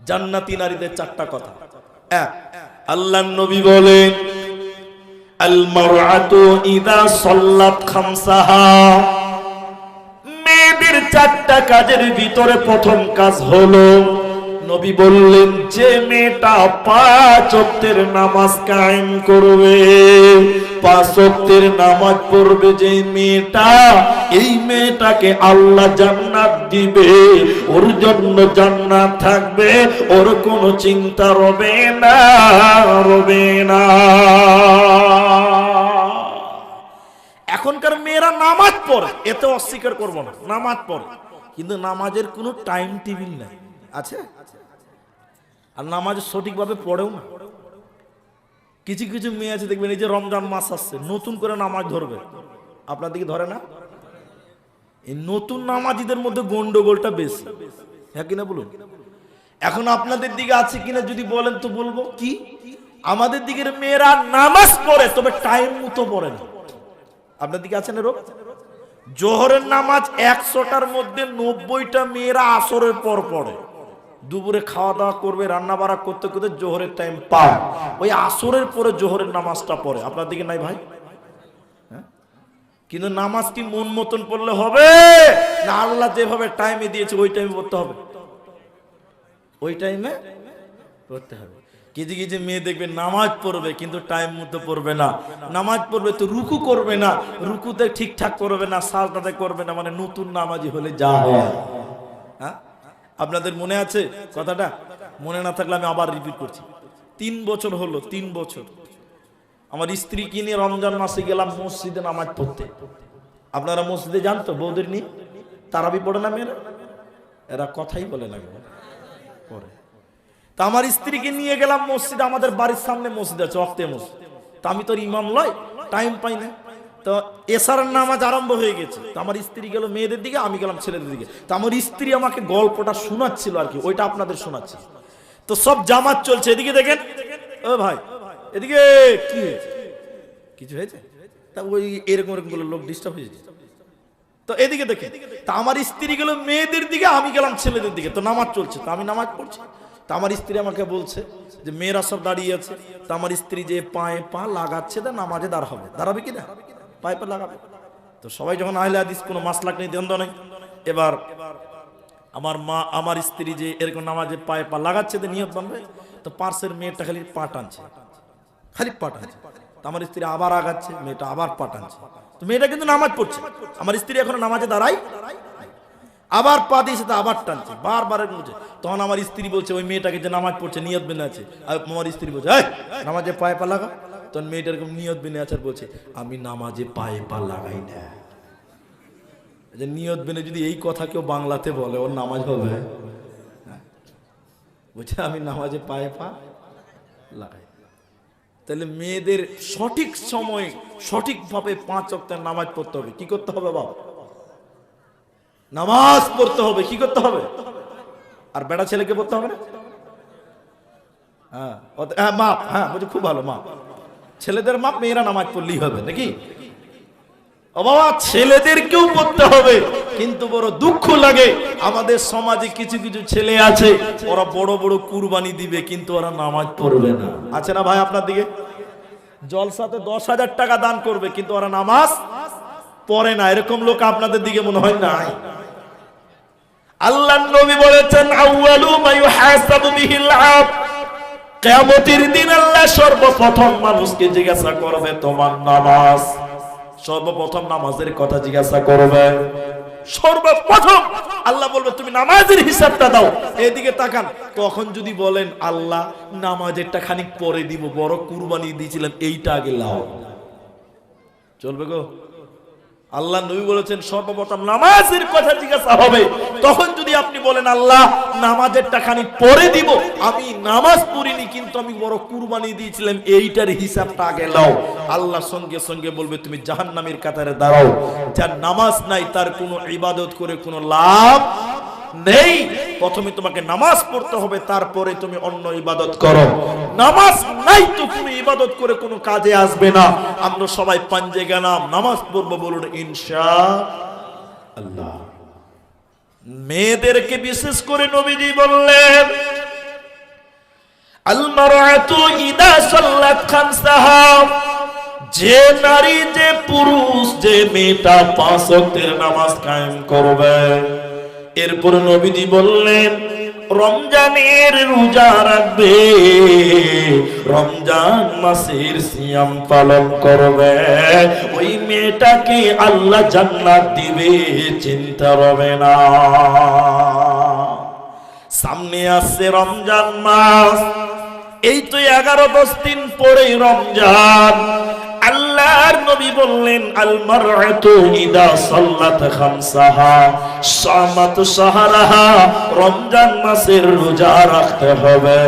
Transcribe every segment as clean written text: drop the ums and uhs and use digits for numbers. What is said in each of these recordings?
জান্নাতি নারীদের চারটা কথা। এক, আল্লাহর নবী বলেন আল মারআতু ইযা সাল্লাত খামসাহা, মেয়েদের চারটা কাজের ভিতরে প্রথম কাজ হলো, নবী বললেন যে মেয়েটা 5 ওয়াক্তের নামাজ কায়েম করবে, 5 ওয়াক্তের নামাজ পড়বে যে মেয়েটা, এই মেয়েটাকে আল্লাহ জান্নাত দিবে, ওর জন্য জান্নাত থাকবে, ওর কোনো চিন্তা রবে না, রবে না। এখনকার মেয়েরা নামাজ পড়ে, এতে অস্বীকার করব না, নামাজ পড়ে, কিন্তু নামাজের কোনো টাইম টেবিল নাই, আছে? আর নামাজ সঠিকভাবে পড়েও না। কিছু কিছু মেয়ে আছে দেখবেন, এই যে রমজান মাস আসছে নতুন করে নামাজ ধরবে, আপনার দিকে ধরে না? এই নতুন নামাজিদের মধ্যে গন্ডগোলটা বেশি, হ্যাঁ কিনা বলুন? এখন আপনাদের দিকে আছে কিনা যদি বলেন তো বলবো কি, আমাদের দিকের মেয়েরা নামাজ পড়ে তবে টাইম মতো পড়ে না। আপনার দিকে আছে না রোগ? জোহরের নামাজ 100টার মধ্যে 90টা মেয়েরা আসরের পর পড়ে, দুপুরে খাওয়া দাওয়া করবে, রান্না বাড়া করতে করতে জোহরের টাইম পায়, ওই আসরের পরে জোহরের নামাজটা পড়ে। আপনার দিকে নাই ভাই? হ্যাঁ, কিন্তু নামাজ কি মন মতন পড়লে হবে না আল্লাহ যেভাবে টাইমে দিয়েছে ওই টাইমে পড়তে হবে? ওই টাইমে পড়তে হবে। কিছু কিছু মেয়ে দেখবে নামাজ পড়বে কিন্তু টাইম মতো পড়বে না, নামাজ পড়বে তো রুকু করবে না, রুকুতে ঠিকঠাক করবে না, সাজদাতে করবে না, মানে নতুন নামাজি হলে যা হয়। হ্যাঁ, আপনাদের মনে আছে কথাটা? মনে না থাকলে আমি আবার রিপিট করছি। 3 বছর হলো, 3 বছর আমার স্ত্রীকে নিয়ে রমজান মাসে গেলাম মসজিদে নামাজ পড়তে। আপনারা মসজিদে যান তো বৌদের নিয়ে? তারাবি পড়ে না মেয়েরা? এরা কথাই বলে না পড়ে। তা আমার স্ত্রীকে নিয়ে গেলাম মসজিদে, আমাদের বাড়ির সামনে মসজিদ আছে, ওয়াক্তে মসজিদ। তা আমি তো ইমাম লয়, টাইম পাই না। তো এশারের নামাজ আরম্ভ হয়ে গেছে, তো আমার স্ত্রী গেল মেয়েদের দিকে, আমি গেলাম ছেলেদের দিকে। তো আমার স্ত্রী আমাকে গল্পটা শোনাচ্ছিল আর কি, ওইটা আপনাদের শোনাচ্ছি। তো সব জামাত চলছে, এদিকে দেখেন, ও ভাই এদিকে কি হয়েছে? কিছু হয়েছে? তা ওই এরকম এরকম করে লোক ডিস্টার্ব হয়েছে। তো এদিকে দেখেন, তা আমার স্ত্রী গেল মেয়েদের দিকে, আমি গেলাম ছেলেদের দিকে। তো নামাজ চলছে, তো আমি নামাজ পড়ছি। তা আমার স্ত্রী আমাকে বলছে যে মেয়েরা সব দাঁড়িয়ে আছে, তা আমার স্ত্রী যে পায়ে পা লাগাচ্ছে, তা নামাজে দাঁড়াবে, দাঁড়াবে কিনা? পায়ে পা লাগাবে। তো সবাই যখন আহলে হাদিস, কোনো মাসলাক নেই, দ্বন্দ্ব নেই। এবার আমার মা, আমার স্ত্রী যে এরকম নামাজে পায়ে পা লাগাচ্ছে, তো নিয়ত বানবে, তো পার্শ্বের মেয়েটা খালি পা টানছে, খালি পা টানছে। তো আমার স্ত্রী আবার আগাচ্ছে, মেয়েটা আবার পা টানছে। তো মেয়েটা কিন্তু নামাজ পড়ছে, আমার স্ত্রী এখন নামাজে দাঁড়াই, আবার পা দিয়েছে, তো আবার টানছে, বারবার বলছে। তখন আমার স্ত্রী বলছে, ওই মেয়েটাকে যে নামাজ পড়ছে নিয়ত বেনে আছে, আর আমার স্ত্রী বলছে এই নামাজে পায়ে পা লাগা। তখন মেয়েটা এরকম নিয়ত বেনে আছে আর বলছে আমি নামাজে পায়ে পা লাগাই না। যে নিয়ত বেনে যদি এই কথা কেউ বাংলাতে বলে, ওর নামাজ হবে? বলছে আমি নামাজে পায়ে পা লাগাই। তাহলে মেয়েদের সঠিক সময় সঠিকভাবে 5 ওয়াক্তের নামাজ পড়তে হবে। কি করতে হবে বাবা? নামাজ পড়তে হবে। কি করতে হবে? আর বেটা ছেলেকে পড়তে হবে না? হ্যাঁ মাপ, হ্যাঁ বলছি খুব ভালো মাপ, ছেলেদের মাপ, মেয়েরা নামাজ পড়লেই হবে নাকি? ও বাবা, ছেলেদেরকেও পড়তে হবে। কিন্তু বড় দুঃখ লাগে, আমাদের সমাজে কিছু কিছু ছেলে আছে, ওরা বড় বড় কুরবানি দিবে কিন্তু ওরা নামাজ পড়বে না। আছে না ভাই আপনার দিকে? জলসাতে 10,000 টাকা দান করবে কিন্তু ওরা নামাজ পড়ে না। এরকম লোক আপনাদের দিকে মনে হয় নাই? আল্লাহর নবী বলেছেন আউয়ালু মা ইউহাসাবু বিহিল আবদ, কিয়ামতের দিন আল্লাহ সর্বপ্রথম মানুষকে জিজ্ঞাসা করবে তোমার নামাজ। সর্বপ্রথম নামাজের কথা জিজ্ঞাসা করবে। সর্বপ্রথম আল্লাহ বলবে তুমি নামাজের হিসাবটা দাও। এদিকে তাকান, তখন যদি বলেন আল্লাহ নামাজেরটা খানিক পরে দিব, বড় কুরবানি দিয়েছিলাম, এইটা আগে লাও, চলবে গো? আল্লাহ নবী বলেছেন সর্বপ্রথম নামাজের কথা জিজ্ঞাসা হবে। তখন যদি আপনি বলেন আল্লাহ নামাজেরটা খানিক পরে দিব, আমি নামাজ পড়িনি কিন্তু আমি বড় কুরবানি দিয়েছিলাম, এইটার হিসাবটা আগে লাও, আল্লাহ সঙ্গে সঙ্গে বলবে তুমি জাহান্নামের কাতারে দাঁড়াও। যার নামাজ নাই তার কোনো ইবাদত করে কোনো লাভ নেই। প্রথমে তোমাকে নামাজ পড়তে হবে, তারপরে তুমি অন্য ইবাদত করো। নামাজ নাই তো কোনো ইবাদত করে কোনো কাজে আসবে না। আমরা সবাই পাঞ্জে গেলাম, নামাজ পড়বো, বলুন ইনশাআল্লাহ। মেয়েদেরকে বিশেষ করে নবীজি বললেন আল মারআতু ইদা সাল্লাত খামসাহা, যে নারী, যে পুরুষ, যে মেয়েটা 5 ওয়াক্তের নামাজ কায়েম করবে। এরপর নবীজি বললেন রমজানের রোজা রাখবে, রমজান মাসের সিয়াম পালন করবে, ওই মেয়েটাকে আল্লাহ জান্নাত দিবে, চিন্তা হবে না। সামনে আসছে রমজান মাস, এই তো 11-10 দিন পরেই রমজান। আল্লাহর নবী বললেন আল মারআতু ইদা সাল্লাত খামসাহা সামাত শাহরাহা, রমজান মাসের রোজা রাখতে হবে।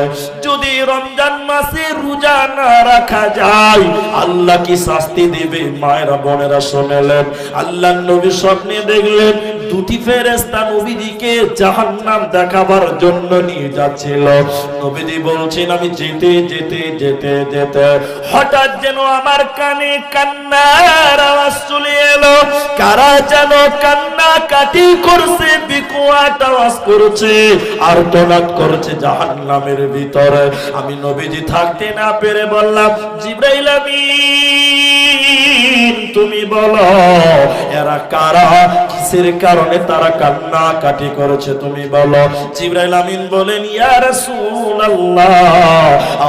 যদি রমজান মাসে রোজা না রাখা যায় আল্লাহ কি শাস্তি দিবে? মায়েরা বোনেরা শুনলেন, আল্লাহর নবী স্বপ্নে দেখলেন দুটি ফেরেশতা নবীজিকে জাহান্নাম দেখাবার জন্য নিয়ে যাচ্ছিল। নবীজি বলছেন আমি যেতে যেতে যেতে যেতে হঠাৎ যেন আমার কানে কান্নার আওয়াজ চলে এলো। কারা যেন কান্না কাটি করছে, বিকট আওয়াজ করছে, আর্তনাদ করছে জাহান্নামের ভিতরে। আমি নবীজি থাকতে না পেরে বললাম জিবরাইল আমিন তুমি বলো এরা কারা, কিসের কারণে তারা কান্না কাটি করেছে তুমি বলো। জিবরাইল আমিন বলেন ইয়া রাসূলুল্লাহ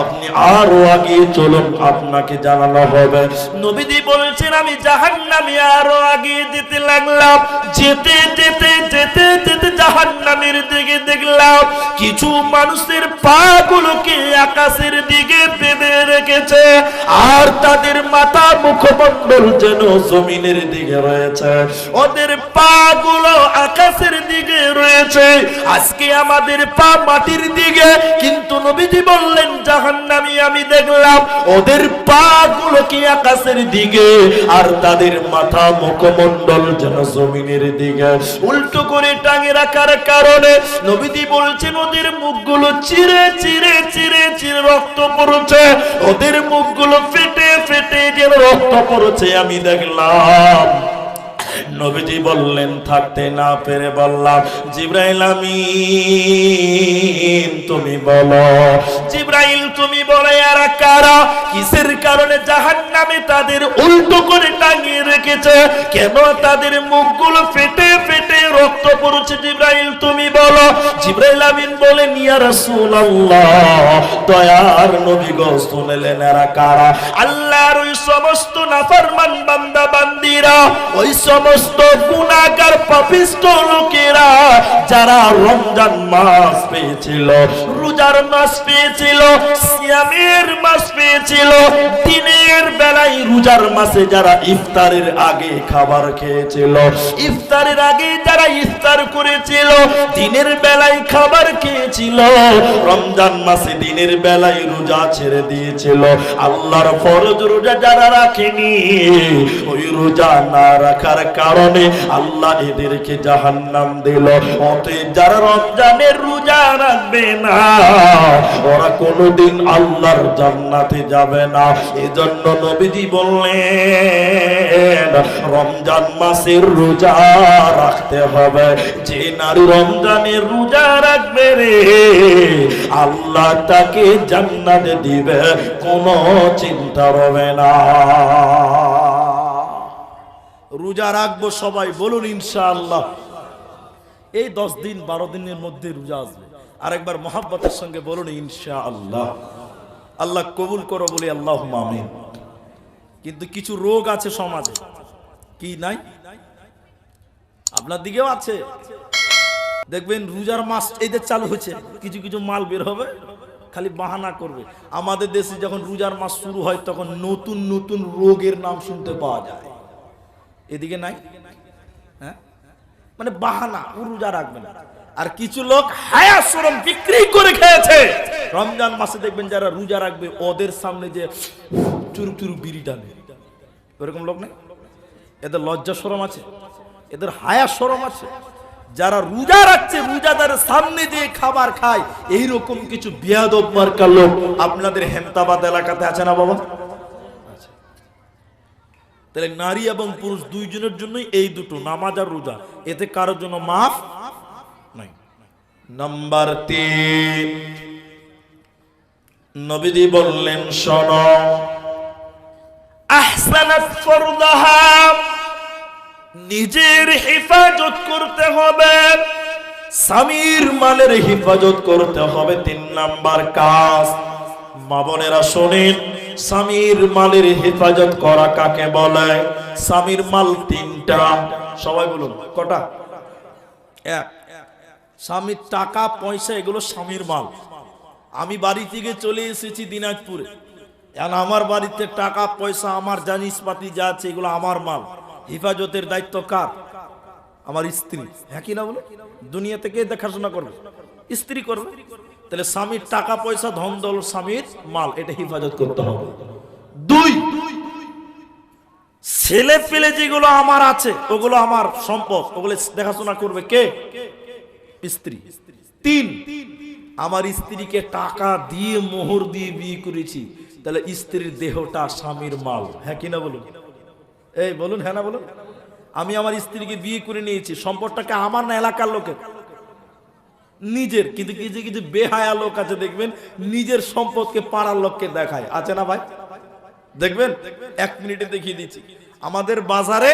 আপনি আরো আগে চলুন, আপনাকে জানানো হবে। নবীজি বলছেন আমি জাহান্নামে আরো আগে যেতে লাগলাম। যেতে যেতে যেতে যেতে জাহান্নামের দিকে দেখলাম কিছু মানুষের পা গুলোকে আকাশের দিকে বেঁধে রেখেছে, আর তাদের মাথা মুখমণ্ডল যেন জমিনের দিকে রয়েছে, ওদের পা গুলো আকাশের দিকে রয়েছে। আজকে আমাদের পা মাটির দিকে, কিন্তু নবীজি বললেন জাহান্নামী আমি দেখলাম ওদের পা গুলো কি আকাশের দিকে, আর তাদের মাথা মুখমণ্ডল যেন জমিনের দিকে। উল্টো করে টাঙে রাখার কারণে নবীজি বলছেন ওদের মুখগুলো চিরে চিরে চিরে চিরে রক্ত পড়ছে, ওদের মুখগুলো ফেটে ফেটে যেন রক্ত পড়ছে আমি দেখলাম। নবীজি বললেন থাকতে না পেরে বললাম জিবরাইল আমিন তুমি বলো। জিবরাইল তুমি বলো এরা কারা, কিসের কারণে জাহান্নামে তাদের উল্টো করে টাঙিয়ে রেখেছে, কেন তাদের মুখগুলো ফেটে ফেটে রক্ত পড়ছে? জিবরাইল তুমি বলো। জিবরাইল আমিন বলেন ইয়া রাসূলুল্লাহ দয়ার নবী গো শুনলেন এরা কারা? আল্লাহর ওই সমস্ত নাফরমান বান্দা বান্দিরা, ওই সমস্ত গুনাহগার পাপিষ্ঠ লোকেরা যারা রমজান মাস পেয়েছিল, রোজার মাস পেয়েছিল, সিয়ামের মাস পেয়েছিল, দিনের বেলায় রোজার মাসে যারা ইফতারের আগে খাবার খেয়েছিল, ইফতারের আগে যারা ইফতার করেছিল, দিনের বেলায় খাবার খেয়েছিল, রমজান মাসে দিনের বেলায় রোজা ছেড়ে দিয়েছিল, আল্লাহর ফরজ রোজা যারা রাখেনি, ওই রোজা না রাখার কারণে আল্লাহ এদেরকে জাহান্নাম দিল। অতএব যারা রমজানের রোজা রাখবে না ওরা কোনোদিন আল্লাহর জান্নাতে যাবে না। এজন্য নবীজি বললেন রমজান মাসের রোজা রাখতে হবে। যে নারী রমজানের রোজা রাখবে রে আল্লাহ তাকে জান্নাতে দিবে, কোনো চিন্তা হবে না। রোজা রাখবো সবাই বলুন ইনশাআল্লাহ। এই 10 দিন 12 দিনের মধ্যে রোজা আসবে। আরেকবার মহব্বতের সঙ্গে বলুন ইনশাআল্লাহ। আল্লাহ কবুল করো বলি আল্লাহুম্মা আমিন। কিন্তু কিছু রোগ আছে সমাজে, কি নাই? আপনার দিকেও আছে। দেখবেন রোজার মাস এইদের চালু হয়েছে, কিছু কিছু মাল বের হবে, খালি বাহানা করবে। আমাদের দেশে যখন রোজার মাস শুরু হয় তখন নতুন নতুন রোগের নাম শুনতে পাওয়া যায়। এদিকে নাই? হ্যাঁ, মানে বাহানা, ও রোজা রাখবে না। আর কিছু লোক হায়া শরম বিক্রি করে খেয়েছে। রমজান মাসে দেখবেন যারা রোজা রাখবে ওদের সামনে যে চুরুক চুরুক বিড়ি টানে, এরকম লোক নেই? এদের লজ্জা শরম আছে, এদের হায়া শরম আছে। যারা রোজা রাখছে রোজাদারের সামনে দিয়ে খাবার খায়, এইরকম কিছু বেয়াদব মার্কা লোক আপনাদের হেমতাবাদ এলাকাতে আছে না বাবা? তাহলে নারী এবং পুরুষ দুইজনের জন্যই এই দুটো, নামাজ আর রোজা, এতে কারোর জন্য মাফ নাই। নাম্বার 3, নবীজি বললেন, শোনো, আহসানাত ফরদাহা, নিজের হেফাজত করতে হবে, স্বামীর মালের হেফাজত করতে হবে। 3 নাম্বার কাজ। মা বোনেরা শোনেন, স্বামীর মালের হেফাজত করা কাকে বলে? স্বামীর মাল 3টা। সবাই বলুন কটা? 1, স্বামীর টাকা পয়সা, এগুলো স্বামীর মাল। আমি বাড়ি থেকে চলে এসেছি দিনাজপুরে, এখন আমার বাড়িতে টাকা পয়সা, আমার জিনিসপাতি যা আছে, এগুলো আমার মাল। হেফাজতের দায়িত্ব কার? আমার স্ত্রী। হ্যাঁ কি না বলো? দুনিয়া থেকে দেখাশোনা করবে, স্ত্রী করবে। তাহলে স্বামীর টাকা পয়সা, ধন দল স্বামীর মাল, এটা হেফাজত করতে হবে। 2, ছেলে পেলে যেগুলো আমার আছে, ওগুলো আমার সম্পদ, ওগুলো দেখাশোনা করবে কে? স্ত্রী। 3, আমার স্ত্রীকে টাকা দিয়ে, মোহর দিয়ে বিয়ে করেছি, তাহলে স্ত্রীর দেহটা স্বামীর মাল। হ্যাঁ কি না বলুন? এই বলুন হ্যাঁ না বলুন? আমি আমার স্ত্রীকে বিয়ে করে নিয়েছি, সম্পদটাকে আমার না এলাকার লোকের? নিজের। কিন্তু কিছু কিছু বেহায়া লোক আছে, দেখবেন নিজের সম্পদকে পাড়ার লোককে দেখায়, আছে না ভাই? দেখবেন, 1 মিনিটে দেখিয়ে দিচ্ছি। আমাদের বাজারে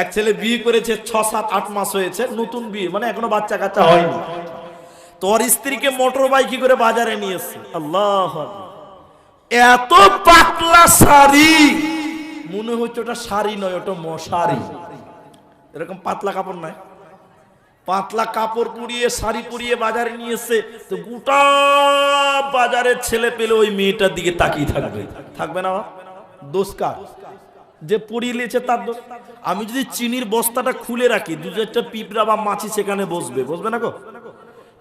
এক ছেলে বিয়ে করেছে, 6, 7, 8 মাস হয়েছে, নতুন বিয়ে, মানে এখনো বাচ্চা কাচ্চা হয়নি। তোর স্ত্রীকে মোটর বাইকে করে বাজারে নিয়ে এসছে। আল্লাহ, এত পাতলা শাড়ি, মনে হচ্ছে ওটা শাড়ি নয়, ওটা মশারি। এরকম পাতলা কাপড় নাই, পাতলা কাপড় পরিয়ে, শাড়ি পরিয়ে বাজারে নিয়ে এসছে। তো গোটা বাজারের ছেলে পেলে ওই মেয়েটার দিকে তাকিয়ে থাকবে, থাকবে না? দোষ কার? যে পরিয়ে নিয়েছে তার দোষ। আমি যদি চিনির বস্তাটা খুলে রাখি, 2-4টা পিঁপড়া বা মাছি সেখানে বসবে, বসবে না গো?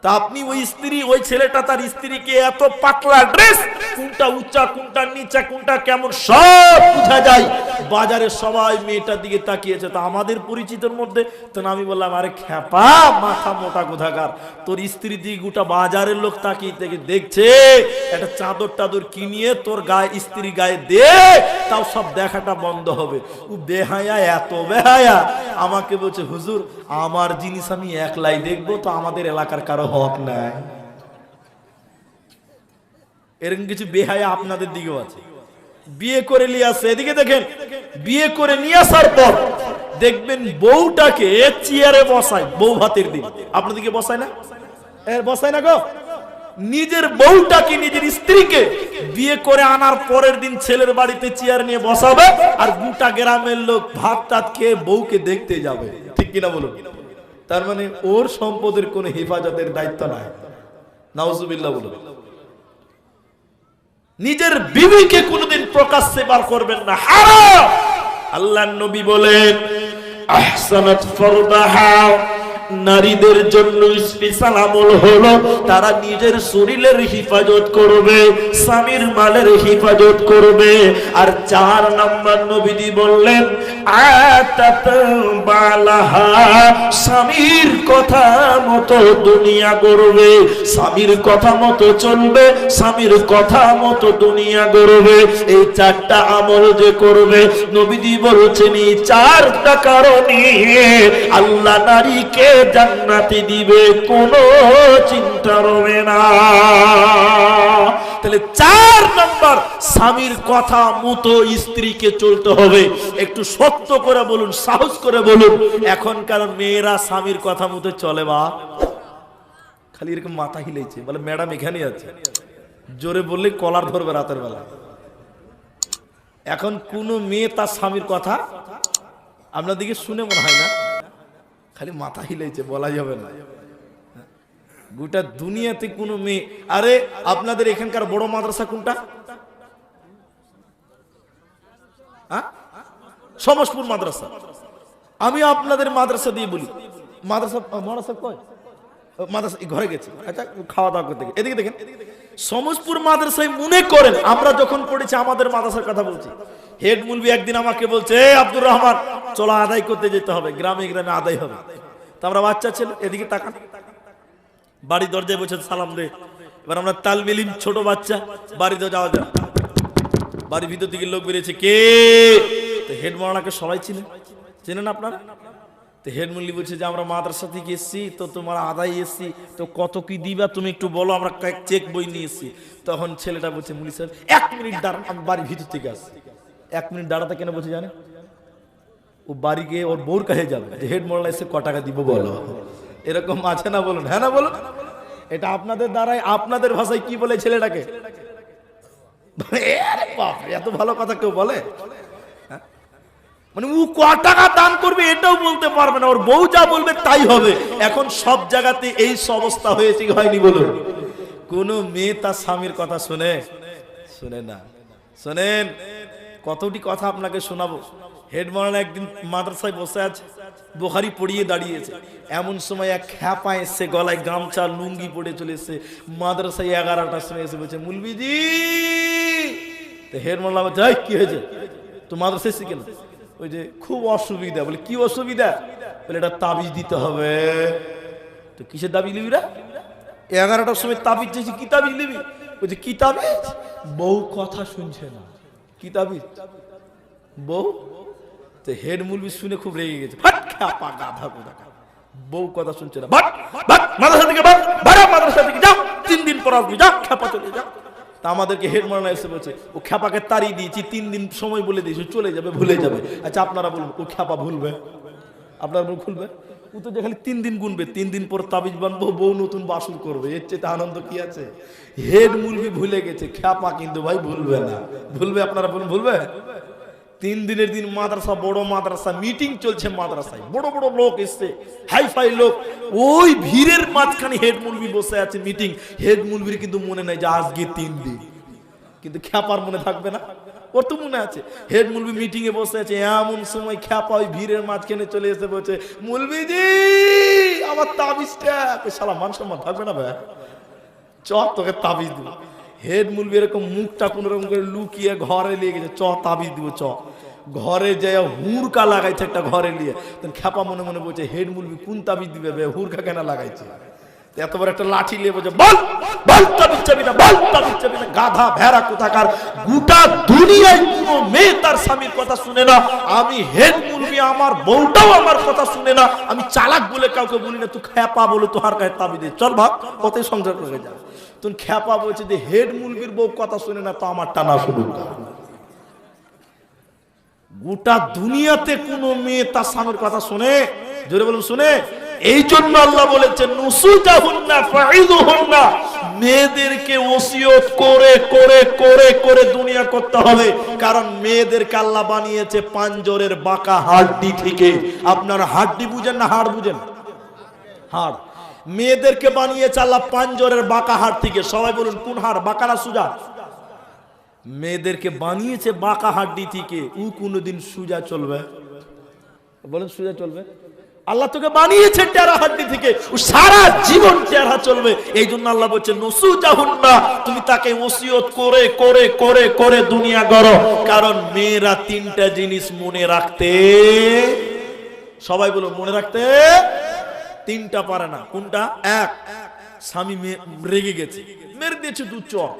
তা আপনি ওই স্ত্রী, ওই ছেলেটা তার স্ত্রীকে এত পাতলা ড্রেস, কোনটা উচ্চা, কোনটা নিচা, কোনটা কেমন, সব বোঝা যায়। বাজারে সবাই মেয়েটার দিকে তাকিয়েছে। তা আমাদের পরিচিতর মধ্যে তো আমি বললাম, আরে খ্যাপা, মাথা মোটা কোথাকার, তোর স্ত্রী দিকে গোটা বাজারের লোক তাকিয়ে থেকে দেখছে, একটা চাদর টাদর কিনিয়ে তোর গায়ে, স্ত্রী গায়ে দে, তাও সব দেখাটা বন্ধ হবে। ও বেহায়া, এত বেহায়া, আমাকে বলছে, হুজুর আমার জিনিস আমি একলাই দেখবো, তো আমাদের এলাকার কারো হক নাই। এরকম কিছু বেহায়া আপনাদের দিকেও আছে। বিয়ে করে নিয়ে আসে, এদিকে দেখেন, বিয়ে করে নিয়ে আসার পর দেখবেন বউটাকে চেয়ারে বসায়, বউ ভাতের দিন আপনাদেরকে বসায় না? বসায় না গো? নিজের বউটাকে, নিজের স্ত্রীকে বিয়ে করে আনার পরের দিন ছেলের বাড়িতে চেয়ার নিয়ে বসাবে, আর গোটা গ্রামের লোক ভাত টাত খেয়ে বউকে দেখতে যাবে। ঠিক কিনা বলুন? তার মানে ওর সম্পদের কোনো হেফাজতের দায়িত্ব নাই। নাউজুবিল্লাহ বলুন। নিজের বিবিকে কোনোদিন প্রকাশ্যে বার করবেন না, হারাম। আল্লাহর নবী বলেন, আহসানাত ফরদাহা, নারীদের জন্য স্পেশাল আমল হলো তারা নিজের শরীরের হেফাজত করবে, স্বামীর মালের হেফাজত করবে। আর 4 নাম্বার নবীজি বললেন, আতাত বালাহা, স্বামীর কথা মতো দুনিয়া গড়বে, স্বামীর কথা মতো চলবে, স্বামীর কথা মতো দুনিয়া গড়বে। এই 4টা আমল যে করবে, নবীজি বলছেন এই 4টা কারণে আল্লাহ নারীকে জান্নাতি দিবে, কোনো চিন্তা রবে না। তাহলে 4 নাম্বার, স্বামীর কথা মতো স্ত্রীকে চলতে হবে। একটু সত্য করে বলুন, সাহস করে বলুন, এখনকার মেয়েরা স্বামীর কথা মতো চলে? বা খালি এরকম মাথা হিলেছে, বলে ম্যাডাম এখানে আছে, জোরে বললে কলার ধরবে রাতের বেলা। এখন কোন মেয়ে তার স্বামীর কথা আপনাদেরকে শুনে মনে হয় না, খালি মাথা হিলেছে, বলা যাবে না। গোটা দুনিয়াতে কোনো মেয়ে, আরে আপনাদের এখানকার বড় মাদ্রাসা কোনটা? সমসপুর মাদ্রাসা। আমি আপনাদের মাদ্রাসা দিয়ে বলি, মাদ্রাসা কয়? মাদ্রাসা ঘরে গেছে, আচ্ছা খাওয়া দাওয়া করতে, এদিকে দেখেন সমসপুর মাদ্রাসায় মনে করেন আমরা যখন পড়েছি, আমাদের মাদ্রাসার কথা বলছি, হেড মুলবি একদিন আমাকে বলছে, আব্দুর রহমান চলো আদায় করতে যেতে হবে, গ্রামে গ্রামে আদায় হবে। তা আমরা বাচ্চা ছেলে, এদিকে তাকান, বাড়ি দরজায় বসে সালাম দে। এবার আমরা তাল মিলিম, ছোট বাচ্চা, বাড়িতে যাওয়া যায়, বাড়ির ভিতর দিকে লোক বেরিয়েছে, কে? হেড মাওলানাকে সবাই চিনেন আপনারা? তো হেড মুল্লি বলছে যে আমরা মাদ্রাসা থেকে এসেছি, তো তোমার আদায় এসেছি, তো কত কি দিবা তুমি একটু বলো, আমরা চেক বই নিয়ে এসেছি। তখন ছেলেটা বলছে, মুল্লি সাহেব 1 মিনিট দাঁড়ান, আমি বাড়ির ভিতর থেকে আসছি। 1 মিনিট দাঁড়াতে কেন বলছে জানে? ও বাড়ি গিয়ে ওর বউর কাছে যাবে, যে হেড মোল্লা এসে ক টাকা দিব বলো। এরকম আছে না বলুন? হ্যাঁ না বলুন? এটা আপনাদের দ্বারাই, আপনাদের ভাষায় কি বলে ছেলেটাকে? এত ভালো কথা কেউ বলে? মানে ও ক টাকা দান করবে এটাও বলতে পারবে না, ওর বউ যা বলবে তাই হবে। এখন সব জায়গাতে এই অবস্থা হয়েছে কি হয়নি বলুন? কোন মেয়ে তার স্বামীর কথা শুনে না। শোনেন, কতটি কথা আপনাকে শোনাবো। হেড মাওলানা একদিন মাদ্রাসায় বসে আছে, বুখারী পড়িয়ে দাঁড়িয়েছে। এমন সময় এক খ্যাপা এসে, গলায় গামছা লুঙ্গি পড়ে চলে এসে মাদ্রাসায় 11টার সময় এসে বলছে, মুলবিজি। তো হেড মাওলানা বলছে, কি হয়েছে, তো মাদ্রাসায় এসে কেন? ওই যে খুব অসুবিধা। বলে কি অসুবিধা? বলে এটা তাবিজ দিতে হবে। তো কিসের তাবিজ নিবি রে? 11টার সময় তাবিজ চাইছি, কি তাবিজ নিবি? বলছে কি তাবিজ? বউ কথা শুনছে না, কি তাবিজ? বউ। তো হেড মুলবি শুনে খুব রেগে গেছে, বউ কথা শুনছে না, মাদ্রাসা থেকে মাদ্রাসা থেকে যাও, 3 দিন পর আসবি, যা খ্যাপা চলে যাও। তা আমাদেরকে হেড মাওলানা এসে বলছে, ও খ্যাপাকে তাড়িয়ে দিয়েছি, 3 দিন সময় বলে দিয়েছি, চলে যাবে, ভুলে যাবে। আচ্ছা আপনারা বলুন, ও খ্যাপা ভুলবে? আপনার মুখ খুলবে? ও তো যে খালি 3 দিন গুনবে, 3 দিন পর তাবিজ বানবো, বউ নতুন বাসুর করবে, এর চেয়ে আনন্দ কি আছে? হেড মুলবি ভুলে গেছে, খ্যাপা কিন্তু ভাই ভুলবে না। ভুলবে? আপনারা বলুন ভুলবে? 3 দিনের দিন মাদ্রাসা, বড় মাদ্রাসা, মিটিং চলছে মাদ্রাসায়, বড় বড় লোক এসছে, হাইফাই লোক। ওই ভিড়ের মাঝখানে হেড মুলবি বসে আছে মিটিং। হেড মুলবির কিন্তু মনে নাই যে আজকে 3 দিন, কিন্তু খ্যাপার মনে থাকবে না? ওর তো মনে আছে। হেড মুলবি মিটিং এ বসে আছে, এমন সময় খ্যাপা ওই ভিড়ের মাঝখানে চলে এসে বলছে, মুলবিজি আমার তাবিজটা। শালা মান সম্মান থাকবে না ভাই? চ তোকে তাবিজ দিব। হেড মুলবি এরকম মুখটা কোন রকম করে লুকিয়ে ঘরে নিয়ে গেছে, চ তাবিজ দিব। চ ঘরে যায় হুড়কা লাগাইছে একটা, ঘরে নিয়ে। তখন খ্যাপা মনে মনে বলছে, হেড মুলবি কোন তাবিজ দিবে, হুড়কা কেন লাগাইছে? এত বড় একটা লাঠি নিয়ে বলছে, বল বল তাবিজ চাবি না, বল তাবিজ চাবি না। গাধা ভেড়া কোথাকার, গোটা দুনিয়ায় কোনো মেয়ে তার স্বামীর কথা শুনে না। আমি হেড মুলবি, আমার বউটাও আমার কথা শুনে না। আমি চালাক বলে কাউকে বলি না, তুই খ্যাপা বলে তোহার গায়ে তাবিজ দে, চল ভাগ, কতই সংসার করে যা। তুই খ্যাপা বলছে যে হেড মুলবির বউ কথা শুনে না, তো আমার টানা শুনুক। গোটা দুনিয়াতে কোন মেয়ে তার স্বামীর কথা শুনে? জোরে বলুন শুনে? এই জন্য আল্লাহ বলেছেন, নুসুজাহুন্না ফাইদুহুন্না, মেয়েদেরকে ওসিয়ত করে করে করে করে দুনিয়া করতে হবে। কারণ মেয়েদেরকে আল্লাহ বানিয়েছে পাঁজরের বাঁকা হাড়টি থেকে। আপনার হাড়টি বুঝেন না হাড় বুঝেন? হাড়। মেয়েদেরকে বানিয়েছে আল্লাহ পাঁজরের বাঁকা হাড় থেকে। সবাই বলুন কোন হাড়, বাঁকা না সুজা? মেয়েদেরকে বানিয়েছে বাঁকা হাড্ডি থেকে। ও কোনদিন সুজা চলবে? বলেন সুজা চলবে? আল্লাহ তোকে বানিয়েছে টেরা হাড্ডি থেকে, ও সারা জীবন টেরা চলবে। এই জন্য আল্লাহ বলছে নুসুজাহুন্না, তুমি তাকে ওসিয়ত করে করে করে করে দুনিয়া করো। কারণ মেয়েরা 3টা জিনিস মনে রাখতে, সবাই বলো মনে রাখতে 3টা পারে না। কোনটা? 1, স্বামী রেগে গেছে, মেরে দিয়েছে 2 চর,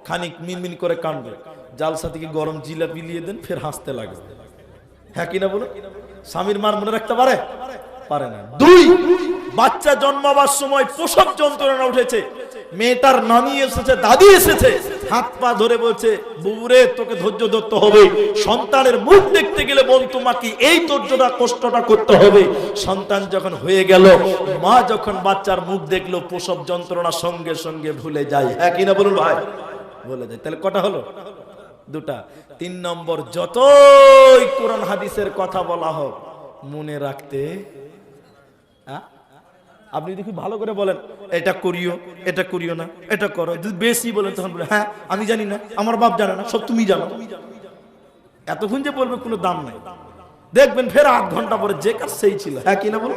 খানিক মিনমিন করে কাঁদবে, জালসা থেকে গরম জিলাপি নিয়ে দেন, ফের হাসতে লাগবে। হ্যাঁ কিনা বলো? স্বামীর মার মনে রাখতে পারে? পারে না। 2, বাচ্চা জন্মাবার সময় প্রসব যন্ত্রণা উঠেছে, মেয়েটার নানি এসেছে, দাদি এসেছে, হাত পা ধরে বলছে, বুবুরে তোকে ধৈর্য ধরতে হবে, সন্তানের মুখ দেখতে গেলে বোন তোমাকে এই ধৈর্যটা কষ্টটা করতে হবে। সন্তান যখন হয়ে গেল, মা যখন বাচ্চার মুখ দেখলো, প্রসব যন্ত্রণা সঙ্গে সঙ্গে ভুলে যায়। হ্যাঁ কিনা বলুন ভাই? বলে যায়। তাহলে কটা হলো? 2টা। 3 নম্বর, যতই কোরআন হাদিসের কথা বলা হোক মনে রাখতে, আপনি যদি খুব ভালো করে বলেন এটা করিও, এটা করিও না, এটা করো, যদি বেশি বলেন তখন বলে হ্যাঁ আমি জানি না, আমার বাপ জানে না, সব তুমি জানো। এতক্ষণ যে বলবে কোনো দাম নাই। দেখবেন ফের 8 ঘন্টা পরে যে কাজ সেই ছিল। হ্যাঁ কিনা বলো?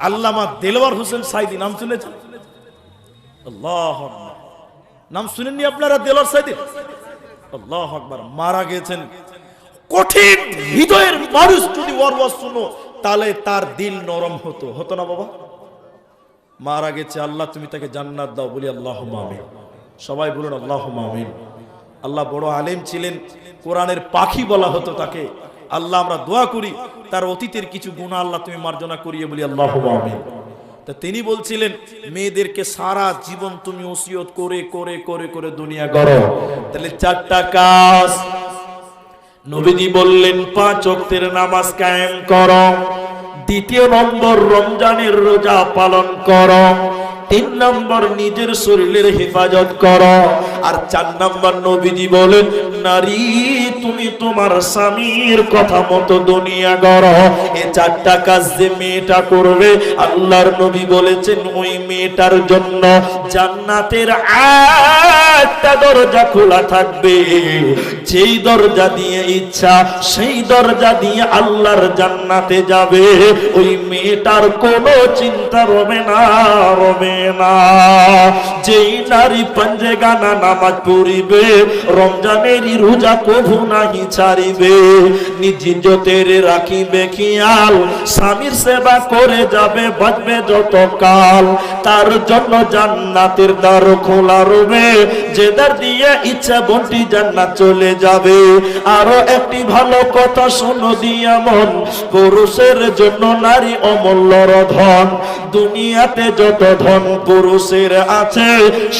আল্লামা দেলওয়ার হোসেন সাইদি নাম শুনেছেন? আল্লাহ আকবার, নাম শুনেননি আপনারা? দেলওয়ার সাইদি, আল্লাহ আকবার, মারা গেছেন। কঠিন হৃদয়ের মানুষ যদি ওর ওয়াজ শুনো তাহলে তার দিল নরম হতো, হতো না বাবা? মারা গেছে, আল্লাহ তুমি তাকে জান্নাত দাও, বলি আল্লাহুম্মা আমিন। সবাই বলুন আল্লাহুম্মা আমিন। আল্লাহ বড় আলেম ছিলেন, কোরআনের পাখি বলা হতো তাকে। আল্লাহ আমরা দোয়া করি তার অতীতের কিছু গুনাহ আল্লাহ তুমি মার্জনা করিয়ে বলি আল্লাহুম্মা আমিন। তা তিনি বলছিলেন মেয়েদেরকে সারা জীবন তুমি ওসিয়ত করে করে করে করে দুনিয়া গড়ো, তাহলে 4টা কাজ নবীজি বললেন। 5 ওয়াক্তের নামাজ কায়েম করো, 2 নম্বর রমজানের রোজা পালন করো, 3 নম্বর নিজের শরীরের হেফাজত করো, আর 4 নম্বর নবীজি বলেন নারী তুমি তোমার স্বামীর কথা মতো দুনিয়া গড়ো। এই 4টা কাজ যে মেয়েটা করবে আল্লাহর নবী বলেছেন ওই মেয়েটার জন্য জান্নাতের 8টা দরজা খোলা থাকবে। যেই দরজা দিয়ে ইচ্ছা সেই দরজা দিয়ে আল্লাহর জান্নাতে যাবে। ওই মেয়েটার কোনো চিন্তা রবে না, রবে না। যেই নারী পঞ্জেগানা নামাজ পড়িবে, রমজানেরই রোজা কভু নাহি ছাড়িবে, নিজ ইজ্জতের রাখিবে খেয়াল, স্বামীর সেবা করে যাবে বাঁচবে যত কাল, তার জন্য জান্নাতের দ্বার খোলা রবে। যে দ্বার দিয়ে ইচ্ছা বন্টি জান্নাত চলে যাবে। আরো একটি ভালো কথা শোনো দিয়া মন, পুরুষের জন্য নারী অমূল্য ধন। দুনিয়াতে যত ধন পুরুষের আছে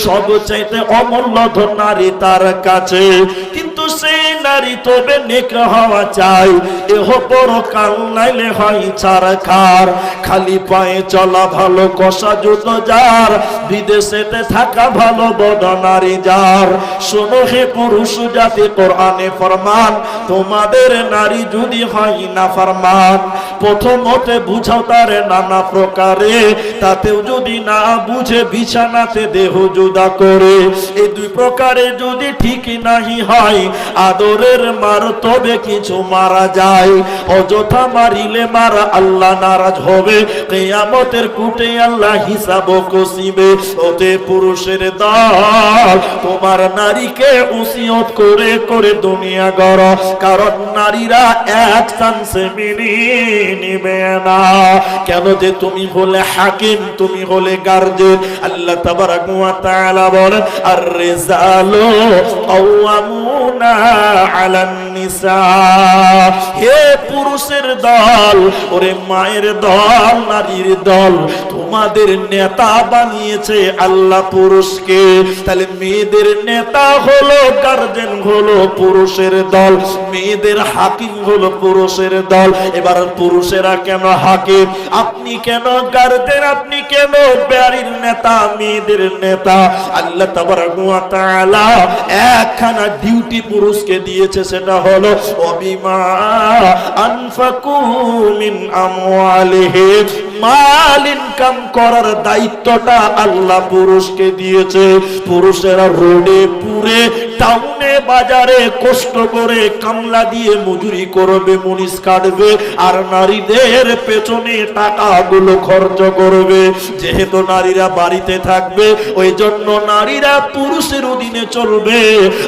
সবচাইতে অমূল্য ধন নারী তার কাছে। কিন্তু সেই নারী তবে নেক হওয়া চাই, এহ পরকাল নাইলে হয় ছারখার। খালি পায়ে চলা ভালো কষা জুতো যার, বিদেশেতে থাকা ভালো বড় নারী যার। শোনো হে পুরুষ জাতি কোরআনে ফরমান, তোমাদের নারী যদি হয় না ফরমান, প্রথমতে বুঝাও তারে নানা প্রকারে, তাতেও যদি না বুঝে বিছানাতে দেহ জুদা করে। এই 2 প্রকারে যদি ঠিক নাহি হয়, আদরের মার তবে কিছু মারা যায়। অযথা মারিলে মারা আল্লাহ নারাজ হবে, কিয়ামতের কুটে আল্লাহ হিসাব কষিবে। ওতে পুরুষের দল তোমার নারীকে ওসিয়ত করে করে দুনিয়া গড়ো, কারণ নারীরা এক চান্সে মেনে নিবে না। কেন যে তুমি হলে হাকিম, তুমি হলে গার্জেন। আল্লাহ তাবারাক ওয়া তাআলা বলেন আর রিজালু কাওয়ামুনা আলান নিসা। হে পুরুষের দল, ওরে মায়ের দল, নারীর দল, তোমাদের নেতা বানিয়েছে আল্লাহ পুরুষকে। তাহলে মেয়েদের নেতা হলো গার্জেন হলো পুরুষের দল, মেয়েদের হাকিম হলো পুরুষের দল। এবার পুরুষেরা কেন হাকিম, আপনি কেন গার্জেন, আপনি কেন বাড়ির নেতা, মেয়েদের নেতা? আল্লাহ তাবারাক ওয়া তাআলা একখানা ডিউটি পুরুষকে দিয়েছে, সেটা হলো ওয়াবিমা আনফাকু মিন আমওয়ালিহিম। মাল ইনকাম করার দায়িত্বটা আল্লাহ পুরুষকে দিয়েছে। পুরুষেরা রোডে পুরে টাউনে বাজারে কষ্ট করে কামলা দিয়ে মজুরি করবে, মুনিশ কাটবে, আর নারীদের পেছনে টাকাগুলো খরচ করবে। যেহেতু নারীরা বাড়িতে থাকবে, ওই জন্য নারীরা পুরুষের অধীনে চলবে,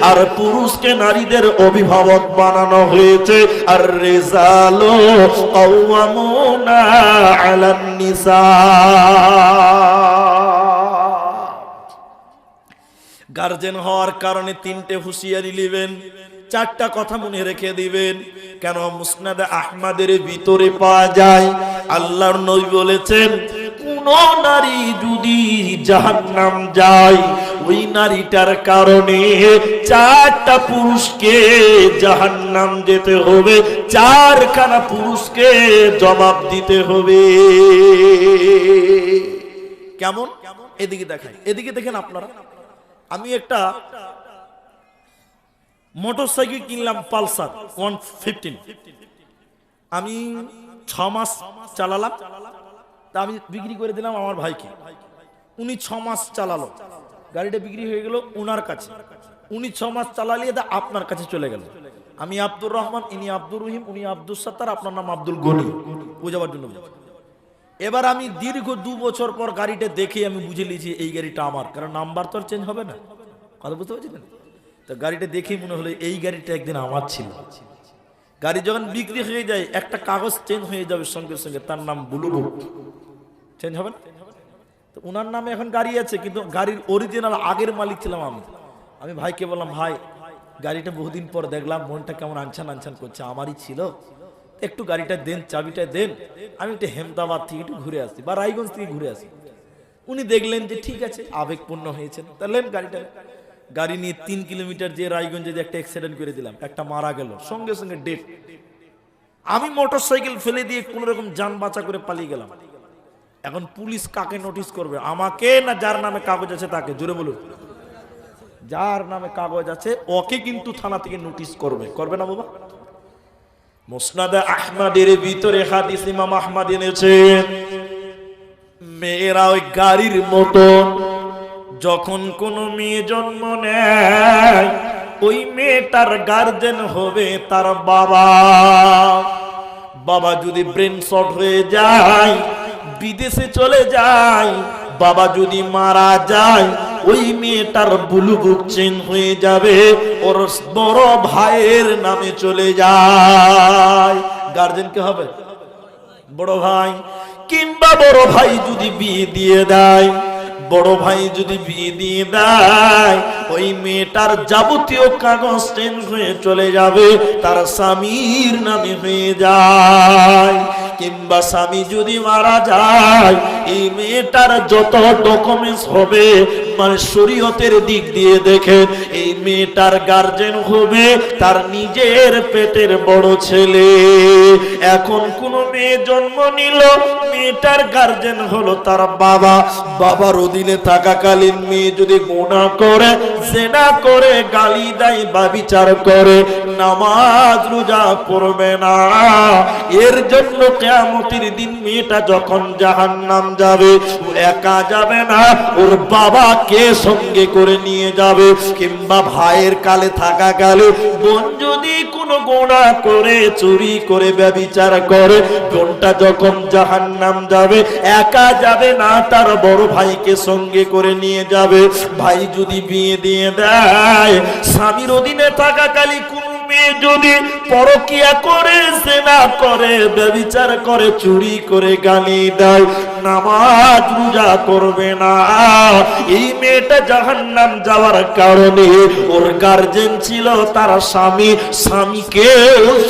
আর পুরুষকে নারীদের অভিভাবক বানানো হয়েছে। আর রিজালু কাওয়ামুনা আলান নিসা। গার্জেন হওয়ার কারণে 3টে হুঁশিয়ারি নেবেন, 4টা কথা মনে রেখে দিবেন। কেন মুসনাদ আহমদের ভিতরে পাওয়া যায়, আল্লাহর নবী বলেছেন কোন নারী যদি জাহান্নাম যায়, ওই নারীটার কারণে 4টা পুরুষকে জাহান্নাম যেতে হবে, 4খানা পুরুষকে জবাব দিতে হবে। কেমন? এদিকে দেখাই, এদিকে দেখেন আপনারা। আমি একটা মোটরসাইকেল কিনলাম, পালসার 115। আমি 6 মাস চালালাম, তা আমি বিক্রি করে দিলাম আমার ভাইকে। উনি 6 মাস চালালো, গাড়িটা বিক্রি হয়ে গেল উনার কাছে। উনি 6 মাস চালালিয়ে তা আপনার কাছে চলে গেল। আমি আব্দুর রহমান, ইনি আব্দুর রহিম, উনি আব্দুল সত্তার, আপনার নাম আব্দুল গনি, বোঝাবার জন্য। এবার আমি দীর্ঘ 2 বছর পর গাড়িটা দেখে আমি বুঝে নিয়েছি এই গাড়িটা আমার, কারণ নাম্বার তো আর চেঞ্জ হবে না, কথা বুঝতে পারছিলেন? তো গাড়িটা দেখেই মনে হলো এই গাড়িটা একদিন আমার ছিল। গাড়ি যখন বিক্রি হয়ে যায়, একটা কাগজ চেঞ্জ হয়ে যাবে সঙ্গে সঙ্গে, তার নাম ব্লু বুক, চেঞ্জ হবে না? তো ওনার নামে এখন গাড়ি আছে, কিন্তু গাড়ির অরিজিনাল আগের মালিক ছিলাম আমি। আমি ভাইকে বললাম, ভাই গাড়িটা বহুদিন পর দেখলাম, মনটা কেমন আনছান আনছান করছে, আমারই ছিল। একটু গাড়িটা দেন, চাবিটা দেন, আমি একটু হেমদাবাদ থেকে একটু ঘুরে আসি বা রায়গঞ্জ থেকে ঘুরে আসি। উনি দেখলেন যে ঠিক আছে, আবেগপূর্ণ হয়েছেন, তাহলে গাড়িটা, গাড়ি নিয়ে 3 কিলোমিটার যে রায়গঞ্জে যে একটা অ্যাক্সিডেন্ট করে দিলাম, একটা মারা গেল, সঙ্গে সঙ্গে ডেট। আমি মোটরসাইকেল ফেলে দিয়ে কোন রকম যান বাঁচা করে পালিয়ে গেলাম। এখন পুলিশ কাকে নোটিশ করবে, আমাকে না যার নামে কাগজ আছে তাকে? জোরে বলুন। যার নামে কাগজ আছে ওকে কিন্তু থানা থেকে নোটিশ করবে, করবে না বাবা? মুসনাদে আহমদের ভিতরে হাদিস ইমাম আহমদ এনেছেন, মেয়েরা ওই গাড়ির মতন, যখন কোন মেয়ে জন্ম নেয় ওই মেয়েটার গার্জেন হবে তার বাবা। বাবা যদি ব্রেন শর্ট হয়ে যায়, বিদেশে চলে যায়, বাবা যদি মারা যায়, ওই মেয়েটার বুলু বুক চেঞ্জ হয়ে যাবে, ওর বড় ভাইয়ের নামে চলে যায়। গার্জেন কে হবে? বড় ভাই। কিংবা বড় ভাই যদি বিয়ে দিয়ে দেয়, বড় ভাই যদি বিয়ে দিয়ে দেয়, ওই মেয়েটার যাবতীয় কাগজ চেঞ্জ হয়ে চলে যাবে, তার স্বামীর নামে হয়ে যায়। কিংবা স্বামী যদি মারা যায়, এই মেয়েটার যত ডকুমেন্টস হবে, মানে শরীয়তের দিক দিয়ে দেখে, এই মেয়েটার গার্জেন হবে তার নিজের পেটের বড় ছেলে। এখন কোন মেয়ে জন্ম নিল, মেয়েটার গার্জেন হলো তার বাবা। বাবার অধীনে থাকাকালীন মেয়ে যদি গুনাহ করে, জিনা করে, গালি দেয় বা বিচার করে, নামাজ রোজা পড়বে না, এর জন্য কিয়ামতের দিন মেয়েটা যখন জাহান্নাম যাবে, ও একা যাবে না, ওর বাবাকে সঙ্গে করে নিয়ে যাবে। কিংবা ভাইয়ের কালে থাকাকালে বোন যদি কোনো গুনাহ করে, চুরি করে, ব্যভিচার করে, বোনটা যখন জাহান্নাম যাবে, একা যাবে না, তার বড় ভাইকে সঙ্গে করে নিয়ে যাবে। ভাই যদি বিয়ে দিয়ে দেয়, স্বামীর অধীনে থাকাকালী কোন মেয়ে যদি পরকিয়া করে, জিনা করে, ব্যভিচার করে, চুরি করে, গালি দেয়, নামাজ রোজা করবে না, এই মেয়েটা জাহান্নাম যাওয়ার কারণে ওর গার্জেন ছিল তার স্বামী, স্বামীকে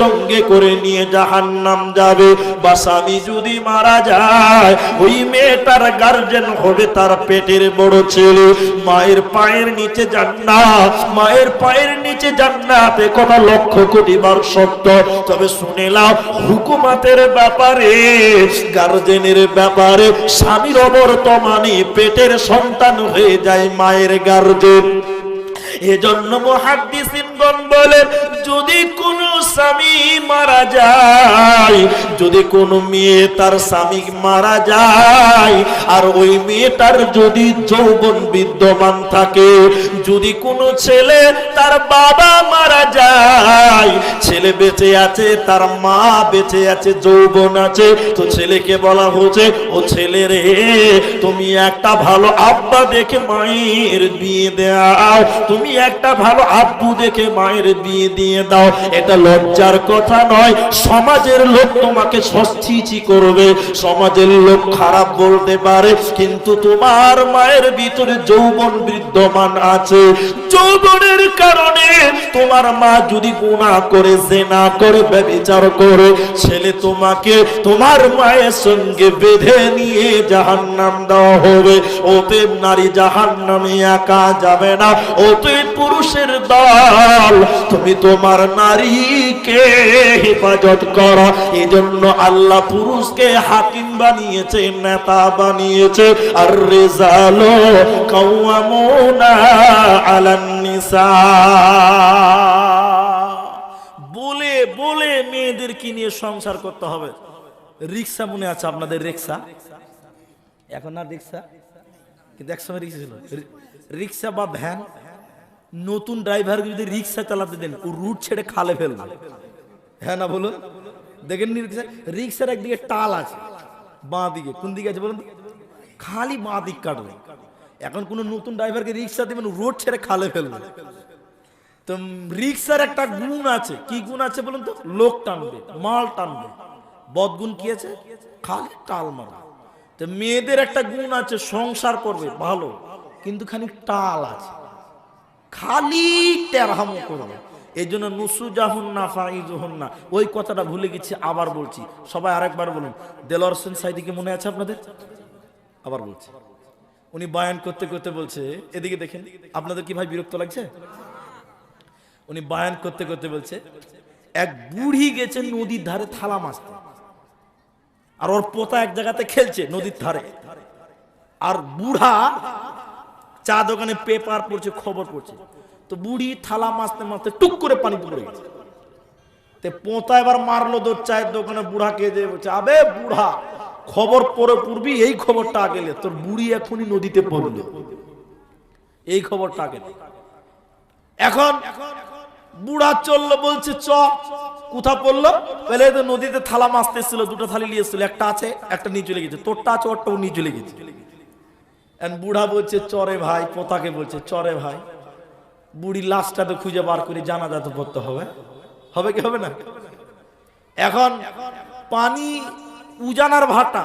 সঙ্গে করে নিয়ে জাহান্নাম যাবে। বা স্বামী যদি মারা যায়, ওই মেয়েটার গার্জেন হবে তার পেটের বড় ছেলে। মায়ের পায়ের নিচে জান্নাত, মায়ের পায়ের নিচে জান্নাত, এ কথা লক্ষ কোটি বার সত্য। তবে শুনে নাও, হুকুমাতের ব্যাপারে, গার্জেনের ব্যাপারে স্বামীর অবর্তমানে পেটের সন্তান হয়ে যায় মায়ের গার্জেন। এজন্য মুহাদ্দিসিনগণ বলেন, যদি কোনো স্বামী মারা যায়, যদি কোনো মেয়ে তার স্বামী মারা যায়, আর ওই মেয়েটার যদি যৌবন বিদ্যমান থাকে, যদি কোনো ছেলে তার বাবা মারা যায়, ছেলে বেঁচে আছে, তার মা বেঁচে আছে, যৌবন আছে, তো ছেলেকে বলা হচ্ছে, ও ছেলে রে, তুমি একটা ভালো আব্বা দেখে মায়ের বিয়ে দাও, তুমি একটা ভালো আব্বু দেখে মায়ের বিয়ে দিয়ে দাও। এটা লজ্জার কথা নয়, সমাজের লোক তোমাকে সস্তিচি করবে, সমাজের লোক খারাপ বলতে পারে, কিন্তু তোমার মায়ের ভিতরে যৌবন বিদ্যমান আছে, যৌবনের কারণে তোমার মা যদি গুনাহ করে, জিনা করে, ব্যভিচার করে, ছেলে তোমাকে তোমার মায়ের সঙ্গে বেঁধে নিয়ে জাহান্নাম দেওয়া হবে। অতএব নারী জাহান্নামে একা যাবে না, অতএব পুরুষের দল, তুমি তোমার নারীকে হেফাজত করো। এই জন্য আল্লাহ পুরুষকে হাকিম বানিয়েছে, নেতা বানিয়েছে। আর রিজালু কাওয়ামুনা আলান নিসা, বলে বলে মেয়েদেরকে নিয়ে সংসার করতে হবে। রিক্সা মনে আছে আপনাদের? রিক্সা এখন না, রিক্সা কিন্তু একসময় রিক্সা ছিল। রিক্সা বা ভ্যান, নতুন ড্রাইভার যদি রিক্সা চালাতে দেন, ও রুট ছেড়ে খালে ফেলবে। হ্যাঁ না বলুন? দেখেন রিক্সার একদিকে টাল আছে, বাঁ দিকে, কোন দিকে আছে বলুন? খালি বাঁ দিক কাটবে। এখন কোন নতুন ড্রাইভারকে রিক্সা দেবেন, রোড ছেড়ে খালে ফেলবে। তো রিক্সার একটা গুণ আছে, কি গুণ আছে বলুন তো? লোক টানবে, মাল টানবে। বদগুণ কি আছে? খালি টাল মারা। তো মেয়েদের একটা গুণ আছে, সংসার করবে ভালো, কিন্তু খালি টাল আছে, খালি টেরহামো করবে। এই জন্য নুসুজাহুন্না ফাইজুহুন্না, ওই কথাটা ভুলে গেছি, আবার বলছি। সবাই আরেকবার বলুন। দেলোয়ার হোসেন সাইদিকে মনে আছে আপনাদের? আবার বলছি। উনি বয়ান করতে করতে বলছে, এদিকে দেখেন, আপনাদের কি ভাই বিরক্ত লাগছে? উনি বয়ান করতে করতে বলছে, এক বুড়ি গেছে নদীর ধারে থালা মাছতে, আর ওর পোতা এক জায়গাতে খেলছে নদীর ধারে, আর বুড়া চা দোকানে পেপার পড়ছে, খবর পড়ছে। তো বুড়ি থালা মাছতে মাছতে টুক করে পানিতে পড়ে গেছে। তো পোতা এবার মারলো দৌড় চায়ের দোকানে, বুড়াকে দিয়ে বলছে, আবে বুড়া, খবর পড়ে পড়বি, এই খবরটা আগে লে, তোর বুড়ি এখনই নদীতে পড়লো, এই খবরটা আগে। এখন বুড়া চললো, বলছে চ, কোথা পড়লো? বলে নদীতে থালা মাছতে ছিল, দুটো থালি নিয়েছিল, একটা আছে, একটা নিয়ে চলে গেছে, তোরটা আছে, ওরটাও নিয়ে চলে গেছে। বুড়া বলছে চরে ভাই, পোতাকে বলছে চরে ভাই, বুড়ি লাশটা তো খুঁজে বার করে জানাজা তো পড়তে হবে, হবে কি হবে না? এখন পানি উজানার ভাটা,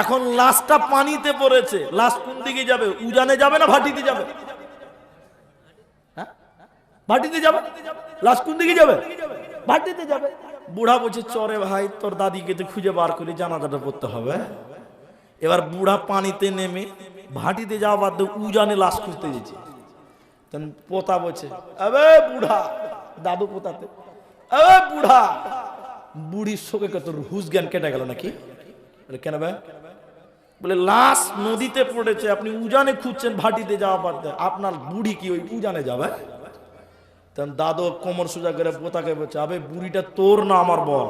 এখন লাশটা পানিতে পড়েছে, লাশ কোন দিকে যাবে? উজানে যাবে না ভাটিতে যাবে? ভাটিতে যাবে। লাশ কোন দিকে যাবে? ভাটিতে যাবে। বুড়া বলছে চরে ভাই, তোর দাদিকে তো খুঁজে বার করে জানাজাটা পড়তে হবে। এবার বুড়া পানিতে নেমে ভাটিতে যাওয়া বাদ দিয়ে উজানে লাশ খুঁজতে গেছে। পোতা বলছে, আবে বুড়া, দাদু পোতাতে, আবে বুড়া, বুড়ির শোকে তোর হুশ জ্ঞান কেটে গেল নাকি? কেন ভাই? বলে লাশ নদীতে পড়েছে, আপনি উজানে খুঁজছেন ভাটিতে যাওয়া বাদ দিয়ে, আপনার বুড়ি কি ওই উজানে যাবে? দাদু কোমর সোজা করে পোতাকে বলছে, আবে বুড়িটা তোর না আমার বল?